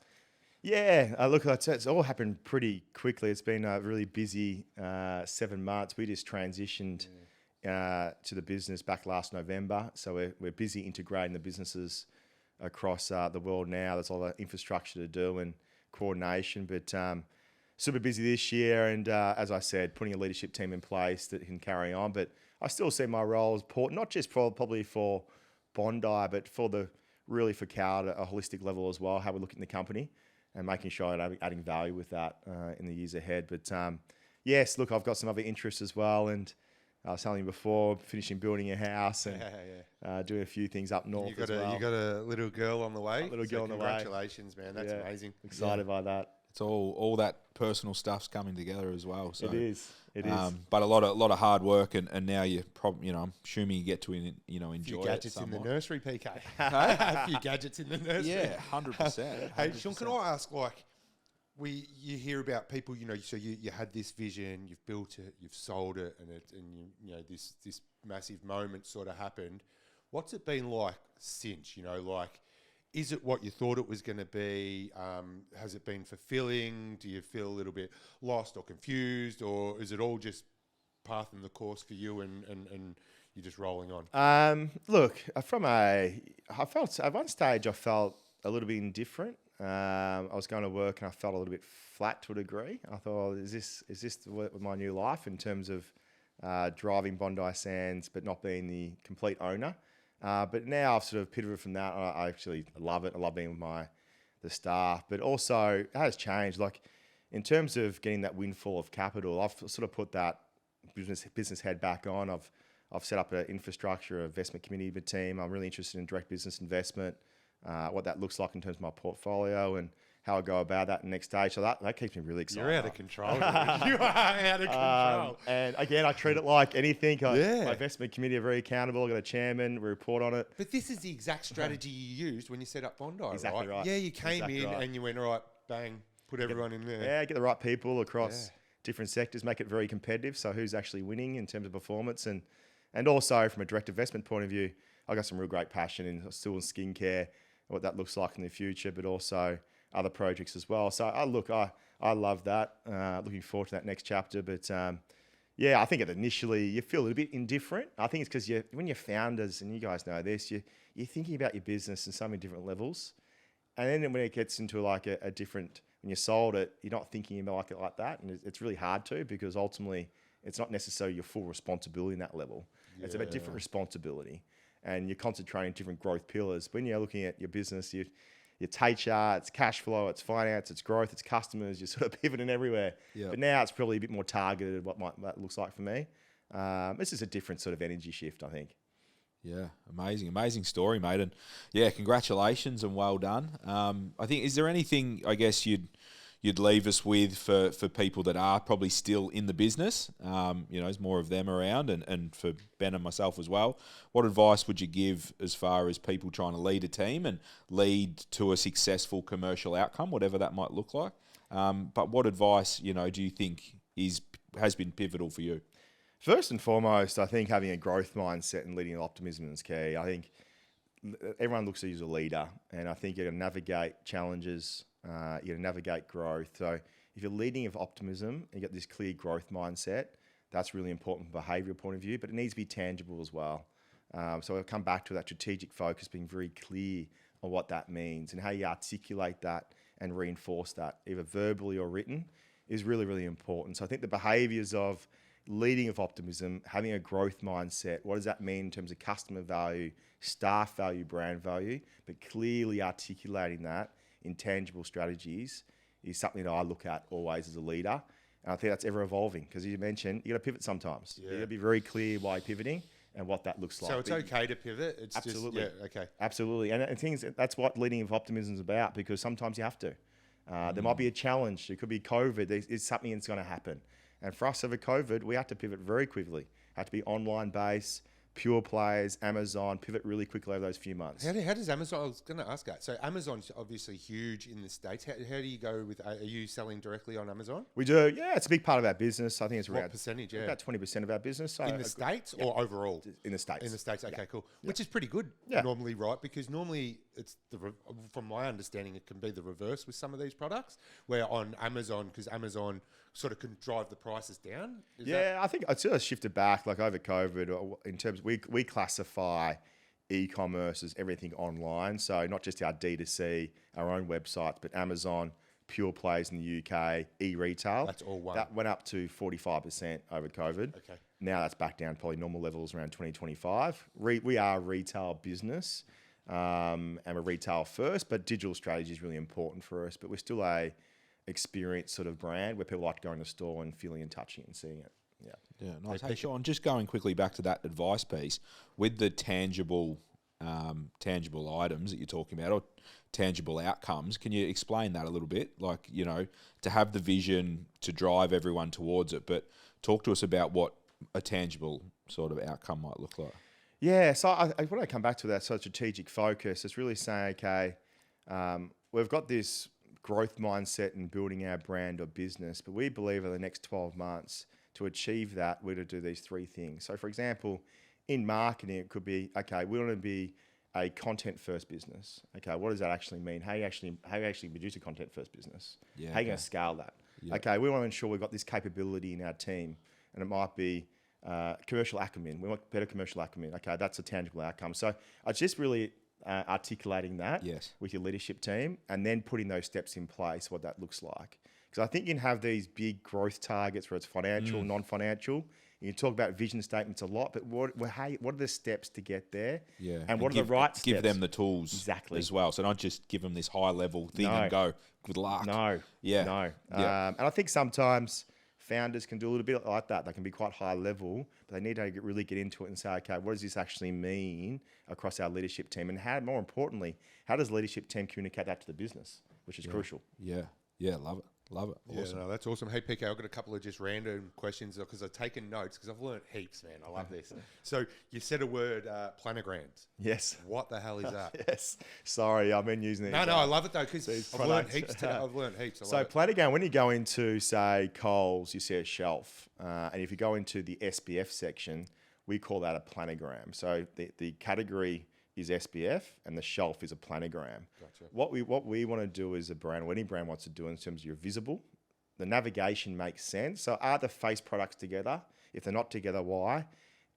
Yeah, look, it's all happened pretty quickly. It's been a really busy 7 months. We just transitioned to the business back last November. So we're busy integrating the businesses across the world now. There's all the infrastructure to do and coordination, but super busy this year. And as I said, putting a leadership team in place that can carry on. But I still see my role as important, not just probably for Bondi, but for Cow at a holistic level as well, how we look at the company and making sure I'm adding value with that in the years ahead. But yes, look, I've got some other interests as well. And I was telling you before, finishing building a house and doing a few things up north as well. You got a little girl on the way. A little girl on the way. Congratulations, man. That's amazing. Excited by that. It's all that personal stuff's coming together as well. So it is. But a lot of hard work, and now you probably, I'm assuming you get to enjoy a few it. Gadgets in the nursery, PK. A few gadgets in the nursery. Yeah, 100%. Hey, Shaun, can I ask, you hear about people, so you had this vision, you've built it, you've sold it, and this massive moment sort of happened. What's it been like since? Is it what you thought it was going to be? Has it been fulfilling? Do you feel a little bit lost or confused, or is it all just pathing the course for you and you're just rolling on? Look, at one stage I felt a little bit indifferent. I was going to work and I felt a little bit flat to a degree. I thought, is this my new life in terms of driving Bondi Sands but not being the complete owner? But now I've sort of pivoted from that. I actually love it. I love being with the staff, but also it has changed. Like in terms of getting that windfall of capital, I've sort of put that business head back on. I've set up an infrastructure, investment committee team. I'm really interested in direct business investment, what that looks like in terms of my portfolio and how I go about that next stage. So that keeps me really excited. You're out of control. You are out of control. And again, I treat it like anything. My investment committee are very accountable. I've got a chairman. We report on it. But this is the exact strategy you used when you set up Bondi, exactly right? Yeah, you came and you went, all right, bang, put everyone in there. Yeah, get the right people across different sectors, make it very competitive. So who's actually winning in terms of performance. And also from a direct investment point of view, I've got some real great passion in skincare, what that looks like in the future, but also other projects as well. So I love that. Looking forward to that next chapter. But I think initially you feel a little bit indifferent. I think it's because when you're founders, and you guys know this, you're thinking about your business in so many different levels. And then when it gets into like a different, when you sold it, you're not thinking about it like that. And it's really hard to, because ultimately it's not necessarily your full responsibility in that level. Yeah. It's about different responsibility. And you're concentrating on different growth pillars. When you're looking at your business, your HR, it's cash flow, it's finance, it's growth, it's customers. You're sort of pivoting everywhere. Yep. But now it's probably a bit more targeted what that looks like for me. This is a different sort of energy shift, I think. Yeah, amazing story, mate. And yeah, congratulations and well done. I think, is there anything, I guess, you'd leave us with for people that are probably still in the business? There's more of them around, and for Ben and myself as well. What advice would you give as far as people trying to lead a team and lead to a successful commercial outcome, whatever that might look like? But what advice, do you think has been pivotal for you? First and foremost, I think having a growth mindset and leading with optimism is key. I think everyone looks at you as a leader, and I think you're going to navigate challenges, you're going to navigate growth. So if you're leading with optimism, you got this clear growth mindset, that's really important from a behavioural point of view, but it needs to be tangible as well. So I'll come back to that strategic focus, being very clear on what that means and how you articulate that and reinforce that, either verbally or written, is really, really important. So I think the behaviours of leading with optimism, having a growth mindset, what does that mean in terms of customer value, staff value, brand value, but clearly articulating that in tangible strategies is something that I look at always as a leader. And I think that's ever evolving, because you mentioned you got to pivot sometimes. You got to be very clear why you're pivoting and what that looks like. So it's okay to pivot. It's absolutely. Just, yeah, okay. Absolutely. And things, that's what leading with optimism is about, because sometimes you have to. There might be a challenge. It could be COVID. It's something that's going to happen. And for us over COVID, we had to pivot very quickly. Had to be online based, pure players, Amazon, pivot really quickly over those few months. How does Amazon, I was going to ask that. So Amazon's obviously huge in the States. How do you go with, are you selling directly on Amazon? We do. Yeah, it's a big part of our business. I think it's around what percentage? Yeah. About 20% of our business. So in the States or overall? In the States. In the States, okay, Yeah. cool. Which is pretty good normally, right? Because normally it's, from my understanding, it can be the reverse with some of these products, where on Amazon, because Amazon sort of can drive the prices down. I think I'd sort of shifted back, like over COVID, in terms, we classify e-commerce as everything online. So not just our D2C, our own websites, but Amazon, pure plays in the UK, e-retail. That's all one. That went up to 45% over COVID. Okay. Now that's back down to probably normal levels around 2025. We are a retail business, and we're retail first, but digital strategy is really important for us. But we're still a experienced sort of brand where people like going to the store and feeling and touching it and seeing it. Yeah, nice. Hey, Shaun, just going quickly back to that advice piece, with the tangible items that you're talking about, or tangible outcomes, can you explain that a little bit? Like, to have the vision to drive everyone towards it, but talk to us about what a tangible sort of outcome might look like. Yeah, so when I come back to that sort of strategic focus, it's really saying, okay, we've got this growth mindset and building our brand or business, but we believe in the next 12 months to achieve that, we're to do these three things. So for example, in marketing, it could be, okay, we want to be a content first business. Okay, what does that actually mean? How you actually produce a content first business? Yeah, how you going to scale that? Yeah. Okay, we want to ensure we've got this capability in our team, and it might be commercial acumen. We want better commercial acumen. Okay, that's a tangible outcome. So it's just really articulating that with your leadership team, and then putting those steps in place, what that looks like. Because I think you can have these big growth targets where it's financial, non-financial. You can talk about vision statements a lot, but what are the steps to get there? Yeah, and what are the right steps? Give them the tools as well. So don't just give them this high level thing and go, good luck. No. And I think sometimes founders can do a little bit like that. They can be quite high level, but they need to really get into it and say, okay, what does this actually mean across our leadership team? And how, more importantly, how does leadership team communicate that to the business, which is crucial. Yeah, love it. Awesome. Yeah, no, that's awesome. Hey, PK, I've got a couple of just random questions because I've taken notes because I've learned heaps, man. I love this. So you said a word, planograms. Yes. What the hell is that? Yes. Sorry, I've been using these. No, I love it though because I've learned heaps today. I've learned heaps. So planogram, when you go into, say, Coles, you see a shelf. And if you go into the SPF section, we call that a planogram. So the category is SPF and the shelf is a planogram. Gotcha. What we want to do as a brand, or any brand wants to do in terms of you're visible, the navigation makes sense. So are the face products together? If they're not together, why?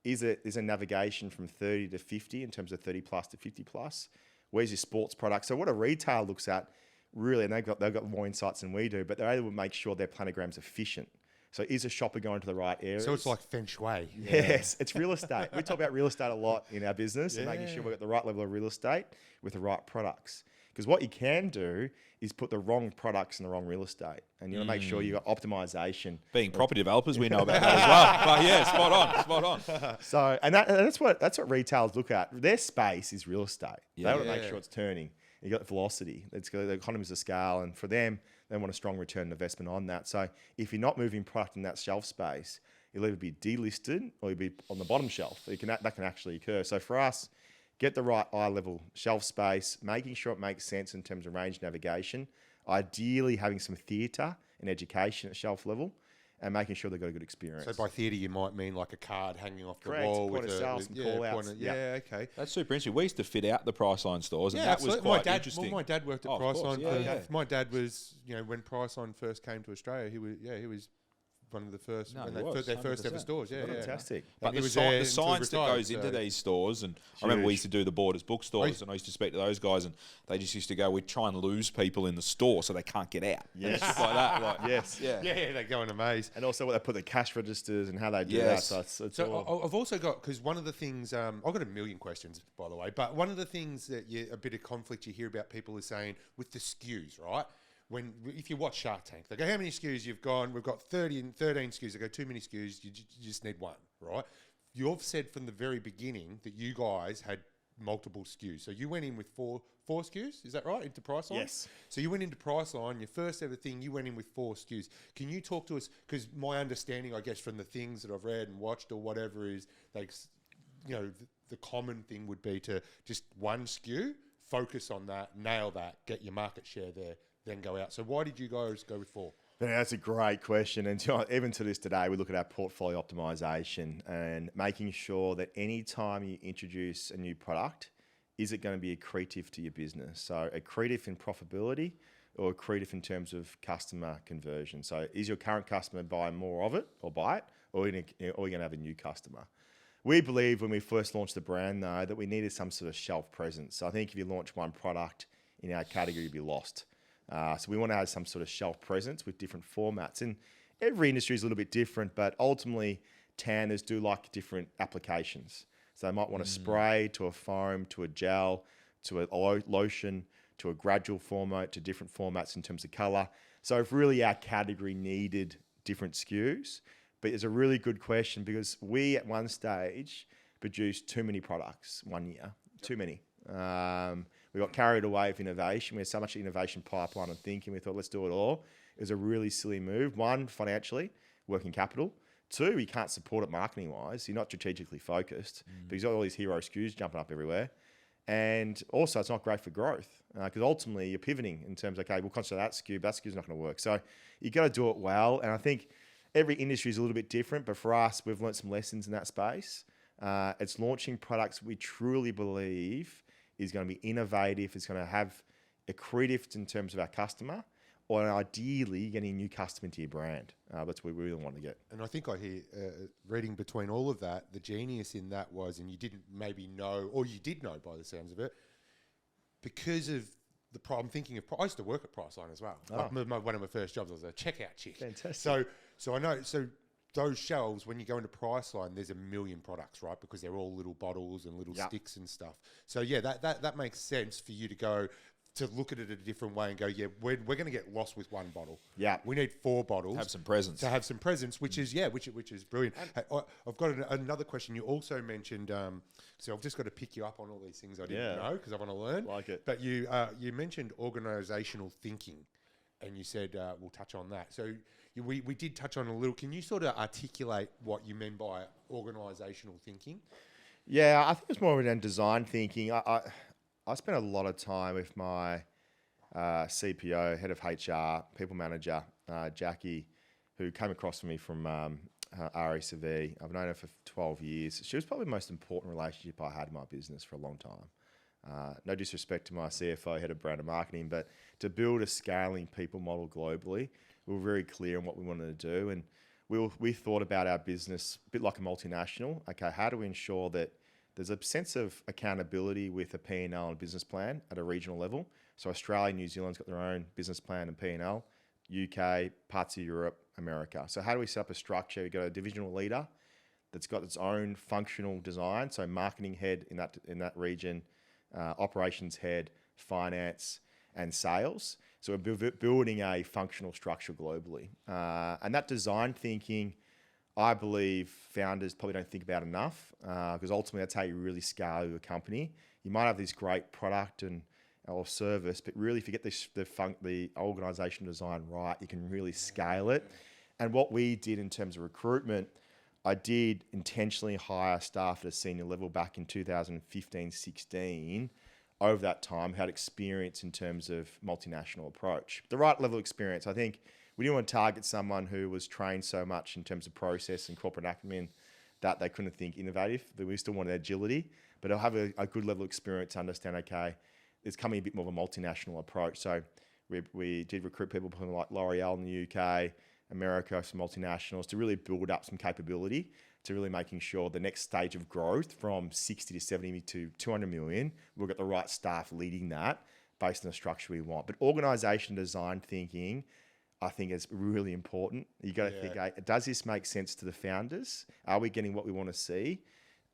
Is a navigation from 30 to 50 in terms of 30 plus to 50 plus? Where's your sports product? So what a retailer looks at, really, and they've got more insights than we do, but they're able to make sure their planogram's efficient. So is a shopper going to the right areas? So it's like feng shui. Yes, it's real estate. We talk about real estate a lot in our business and making sure we've got the right level of real estate with the right products. Because what you can do is put the wrong products in the wrong real estate, and you want to make sure you got optimization. Being property developers, we know about that as well. But yeah, spot on. So, and that's what retailers look at. Their space is real estate. They want to make sure it's turning. You got velocity. It's got the economies of scale, and for them, they want a strong return on investment on that. So, if you're not moving product in that shelf space, you'll either be delisted or you'll be on the bottom shelf. That can actually occur. So, for us, get the right eye level shelf space, making sure it makes sense in terms of range navigation. Ideally, having some theatre and education at shelf level, and making sure they've got a good experience. So by theatre, you might mean like a card hanging off Correct. the wall Point with of sale, some call-outs. okay. That's super interesting. We used to fit out the Priceline stores, and Yeah, that was absolutely. quite interesting. Well, my dad worked at Oh, of course, Priceline. My dad was, when Priceline first came to Australia, he was one of the first No, when he they was, their first ever 100%. stores. Yeah, Fantastic. But And he the, was the there until science that retired, goes into so- these stores, and I remember we Huge. used to do the Borders bookstores, and I used to speak to those guys, and they just used to go, we try and lose people in the store so they can't get out. Yes. Stuff like that. Like, Yes. yeah. Yeah, they go in a maze. And also what they put the cash registers and how they do Yes. that. So it's So all... I've also got, because one of the things, I've got a million questions, by the way, but one of the things that a bit of conflict you hear about people is saying with the SKUs, right? If you watch Shark Tank, they go, how many SKUs you've gone? We've got 13 SKUs. They go, too many SKUs. You just need one, right? You've said from the very beginning that you guys had multiple SKUs. So you went in with four SKUs, is that right, into Priceline? Yes. So you went into Priceline, your first ever thing, you went in with 4 SKUs. Can you talk to us, because my understanding, I guess, from the things that I've read and watched or whatever is, like, the common thing would be to just one SKU, focus on that, nail that, get your market share there, then go out. So why did you guys go with 4? Yeah, that's a great question. And even to this today, we look at our portfolio optimization and making sure that any time you introduce a new product, is it going to be accretive to your business? So accretive in profitability or accretive in terms of customer conversion. So is your current customer buying more of it or buy it, or are you going to have a new customer? We believe when we first launched the brand, though, that we needed some sort of shelf presence. So I think if you launch one product in our category, you'd be lost. So we want to have some sort of shelf presence with different formats. And every industry is a little bit different, but ultimately tanners do like different applications. So they might want a spray to a foam to a gel to a lotion to a gradual format to different formats in terms of colour. So if really our category needed different SKUs, but it's a really good question because we at one stage produced too many products one year, too many. We got carried away with innovation. We had so much innovation pipeline and thinking. We thought, let's do it all. It was a really silly move. One, financially, working capital. Two, you can't support it marketing-wise. You're not strategically focused because you've got all these hero SKUs jumping up everywhere. And also, it's not great for growth because ultimately you're pivoting in terms of, okay, we'll concentrate that SKU, but that SKU is not going to work. So you got to do it well. And I think every industry is a little bit different, but for us, we've learned some lessons in that space. It's launching products we truly believe is going to be innovative, it's going to have accretive in terms of our customer, or ideally getting a new customer into your brand. That's what we really want to get. And I think I hear, reading between all of that, the genius in that was, and you didn't maybe know, or you did know by the sounds of it, because of I'm thinking of, I used to work at Priceline as well. Like one of my first jobs, I was a checkout chick. Fantastic. So I know, those shelves, when you go into Priceline, there's a million products, right? Because they're all little bottles and little sticks and stuff. So yeah, that makes sense for you to look at it a different way and go, yeah, we're going to get lost with one bottle. Yeah. We need 4 bottles. Have some presence. To have some presence, which is brilliant. Hey, I've got another question. You also mentioned, so I've just got to pick you up on all these things I didn't know because I want to learn. Like it. But you mentioned organisational thinking, and you said we'll touch on that. So we did touch on a little. Can you sort of articulate what you mean by organisational thinking? Yeah, I think it's more around design thinking. I spent a lot of time with my CPO, head of HR, people manager, Jackie, who came across to me from RACV. I've known her for 12 years. She was probably the most important relationship I had in my business for a long time. No disrespect to my CFO, head of brand and marketing, but to build a scaling people model globally, we were very clear on what we wanted to do. And we thought about our business a bit like a multinational. Okay, how do we ensure that there's a sense of accountability with a P&L and business plan at a regional level? So Australia, New Zealand's got their own business plan and P&L, UK, parts of Europe, America. So how do we set up a structure? We've got a divisional leader that's got its own functional design. So marketing head in that region, operations head, finance, and sales. So we're building a functional structure globally. And that design thinking, I believe founders probably don't think about enough, because ultimately that's how you really scale your company. You might have this great product or service, but really if you get the organization design right, you can really scale it. And what we did in terms of recruitment, I did intentionally hire staff at a senior level back in 2015-16. Over that time, had experience in terms of multinational approach. The right level of experience. I think we didn't want to target someone who was trained so much in terms of process and corporate acumen that they couldn't think innovative. That we still wanted agility, but they'll have a good level of experience to understand, okay, it's coming a bit more of a multinational approach. So we did recruit people from like L'Oreal in the UK, America, some multinationals to really build up some capability to really making sure the next stage of growth from 60 to 70 to 200 million, we'll get the right staff leading that based on the structure we want. But organization design thinking, I think is really important. You got to think, hey, does this make sense to the founders? Are we getting what we want to see?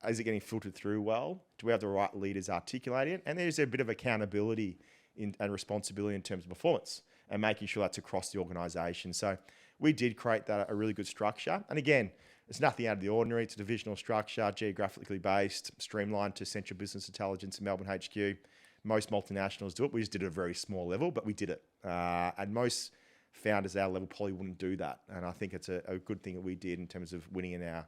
Is it getting filtered through well? Do we have the right leaders articulating it? And there's a bit of accountability and responsibility in terms of performance and making sure that's across the organization. So we did create that a really good structure. And again, it's nothing out of the ordinary. It's a divisional structure, geographically based, streamlined to central business intelligence in Melbourne HQ. Most multinationals do it. We just did it at a very small level, but we did it. And most founders at our level probably wouldn't do that. And I think it's a good thing that we did in terms of winning in our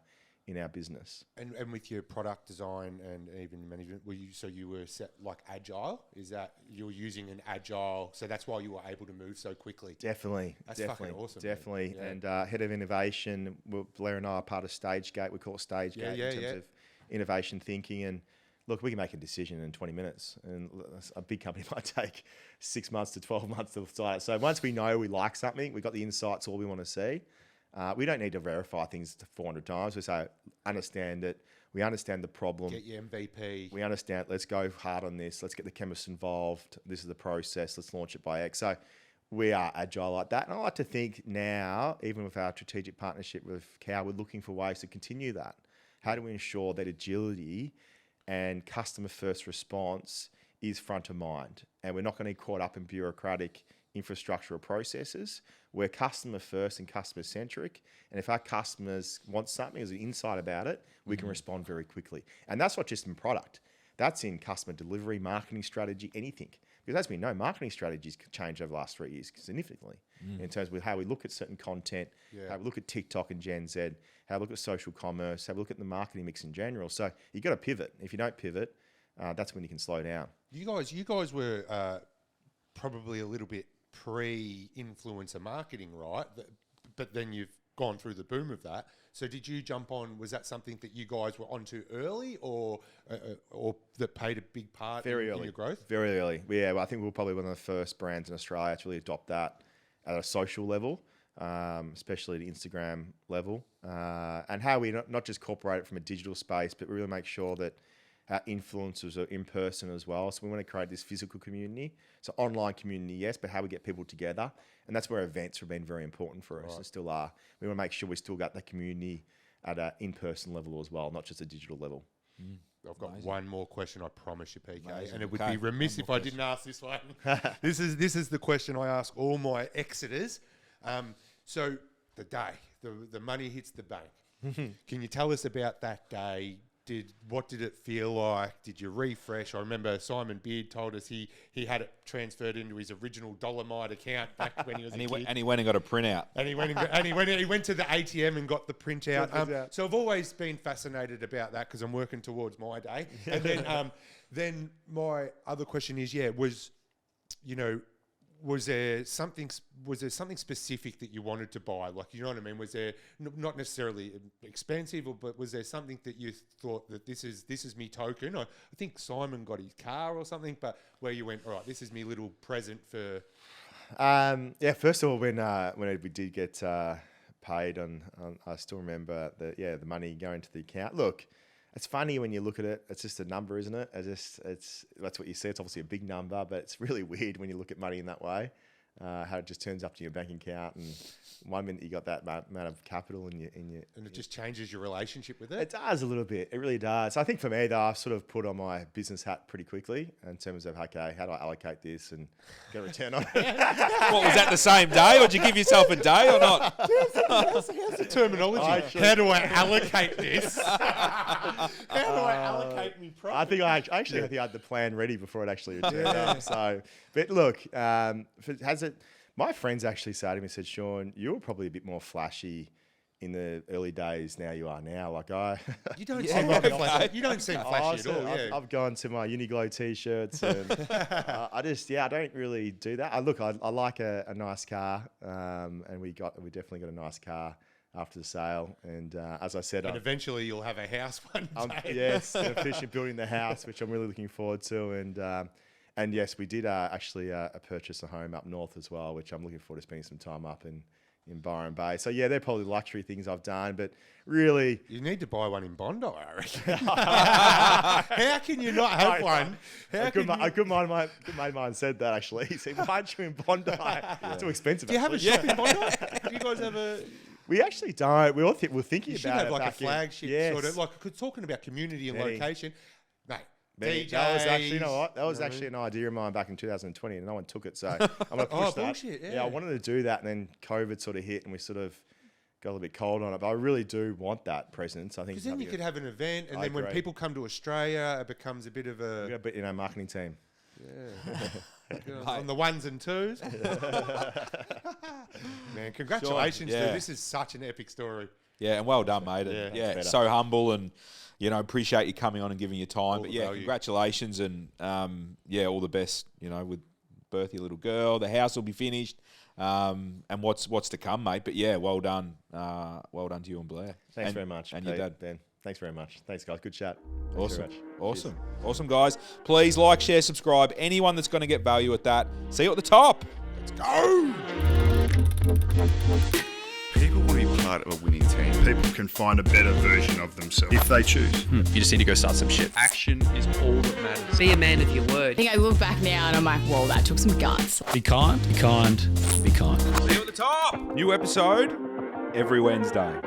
business. And with your product design and even management, you were set like agile? Is that you were using an agile, so that's why you were able to move so quickly? Definitely. That's fucking awesome. Definitely. Yeah. And head of innovation, Blair and I are part of StageGate. We call it StageGate in terms of innovation thinking. And look, we can make a decision in 20 minutes. And a big company might take 6 months to 12 months to decide. So once we know we like something, we've got the insights, all we want to see. We don't need to verify things 400 times. We say, understand it. We understand the problem. Get your MVP. We understand, let's go hard on this. Let's get the chemists involved. This is the process. Let's launch it by X. So we are agile like that. And I like to think now, even with our strategic partnership with Cow, we're looking for ways to continue that. How do we ensure that agility and customer first response is front of mind? And we're not going to get caught up in bureaucratic infrastructure or processes. We're customer first and customer centric. And if our customers want something, there's an insight about it, we can respond very quickly. And that's not just in product. That's in customer delivery, marketing strategy, anything. Because as we know, marketing strategies changed over the last 3 years significantly in terms of how we look at certain content, how we look at TikTok and Gen Z, how we look at social commerce, how we look at the marketing mix in general. So you've got to pivot. If you don't pivot, that's when you can slow down. You guys were probably a little bit pre-influencer marketing, right? But then you've gone through the boom of that. So did you jump on? Was that something that you guys were onto early, or that played a big part in your growth? Very early. Yeah, well, I think we were probably one of the first brands in Australia to really adopt that at a social level, especially the Instagram level, and how we not just incorporate it from a digital space, but really make sure that our influencers are in person as well. So we want to create this physical community. So online community, yes, but how we get people together. And that's where events have been very important for us and still are. We want to make sure we still got the community at an in-person level as well, not just a digital level. I've got one more question, I promise you, PK. Amazing. And it would be remiss if I didn't ask this one. This is the question I ask all my exiters. So the day, the money hits the bank. Can you tell us about that day? What did it feel like? Did you refresh? I remember Simon Beard told us he had it transferred into his original Dolomite account back when he was a kid. And he went and got a printout. And he went to the ATM and got the printout. So I've always been fascinated about that because I'm working towards my day. And then my other question is, was there something specific that you wanted to buy? Like, you know what I mean? Was there not necessarily expensive, but was there something that you thought that this is me token? I think Simon got his car or something, but where you went, all right, this is me little present for. First of all, when we did get paid on, I still remember the money going to the account. Look, it's funny when you look at it. It's just a number, isn't it? That's what you see. It's obviously a big number, but it's really weird when you look at money in that way. how it just turns up to your bank account, and one minute you got that amount of capital in your and it just changes your relationship with it. It does a little bit. It really does. I think for me, though, I've sort of put on my business hat pretty quickly in terms of, okay, how do I allocate this and get a return on it? What, was that the same day, or did you give yourself a day or not? How's the terminology? How do I allocate this? How do I allocate me profit? I think I had the plan ready before it actually turned up. So, but look, my friends actually said to me, said, Shaun, you were probably a bit more flashy in the early days now you are now. Like you don't seem like flashy. You don't seem flashy at all. Yeah. I've gone to my Uniqlo t-shirts and I don't really do that. I like a nice car, and we definitely got a nice car after the sale. And as I said, and eventually you'll have a house one day. Yes, officially building the house, which I'm really looking forward to. And yes, we did actually purchase a home up north as well, which I'm looking forward to spending some time up in Byron Bay. So yeah, they're probably luxury things I've done, but really... You need to buy one in Bondi, I reckon. How can you not have one? A good mate of mine said that actually. He said, why aren't you in Bondi? It's too expensive. Do you have a shop in Bondi? Do you guys have a... We actually don't. We're thinking you about it. Should have like a flagship sort of, like talking about community and location. Mate, DJs, that was actually, you know what? That was actually an idea of mine back in 2020, and no one took it. So I'm going to push that. Bullshit, yeah. I wanted to do that, and then COVID sort of hit, and we sort of got a little bit cold on it. But I really do want that presence. I think because then you could have an event, and then when people come to Australia, it becomes a bit of a marketing team. Yeah. On the ones and twos. Man, congratulations, dude. This is such an epic story. Yeah, and well done, mate. And so humble, and appreciate you coming on and giving your time. But congratulations, and all the best. With birth your little girl, the house will be finished, and what's to come, mate. But yeah, well done to you and Blair. Thanks very much, and Pete, your dad, Ben. Thanks very much. Thanks, guys. Good chat. Awesome, guys. Please like, share, subscribe. Anyone that's going to get value at that. See you at the top. Let's go. People want to be part of a winning team. People can find a better version of themselves if they choose. You just need to go start some shit. Action is all that matters. Be a man of your word. I think I look back now and I'm like, whoa, that took some guts. Be kind, be kind, be kind. See you at the top. New episode every Wednesday.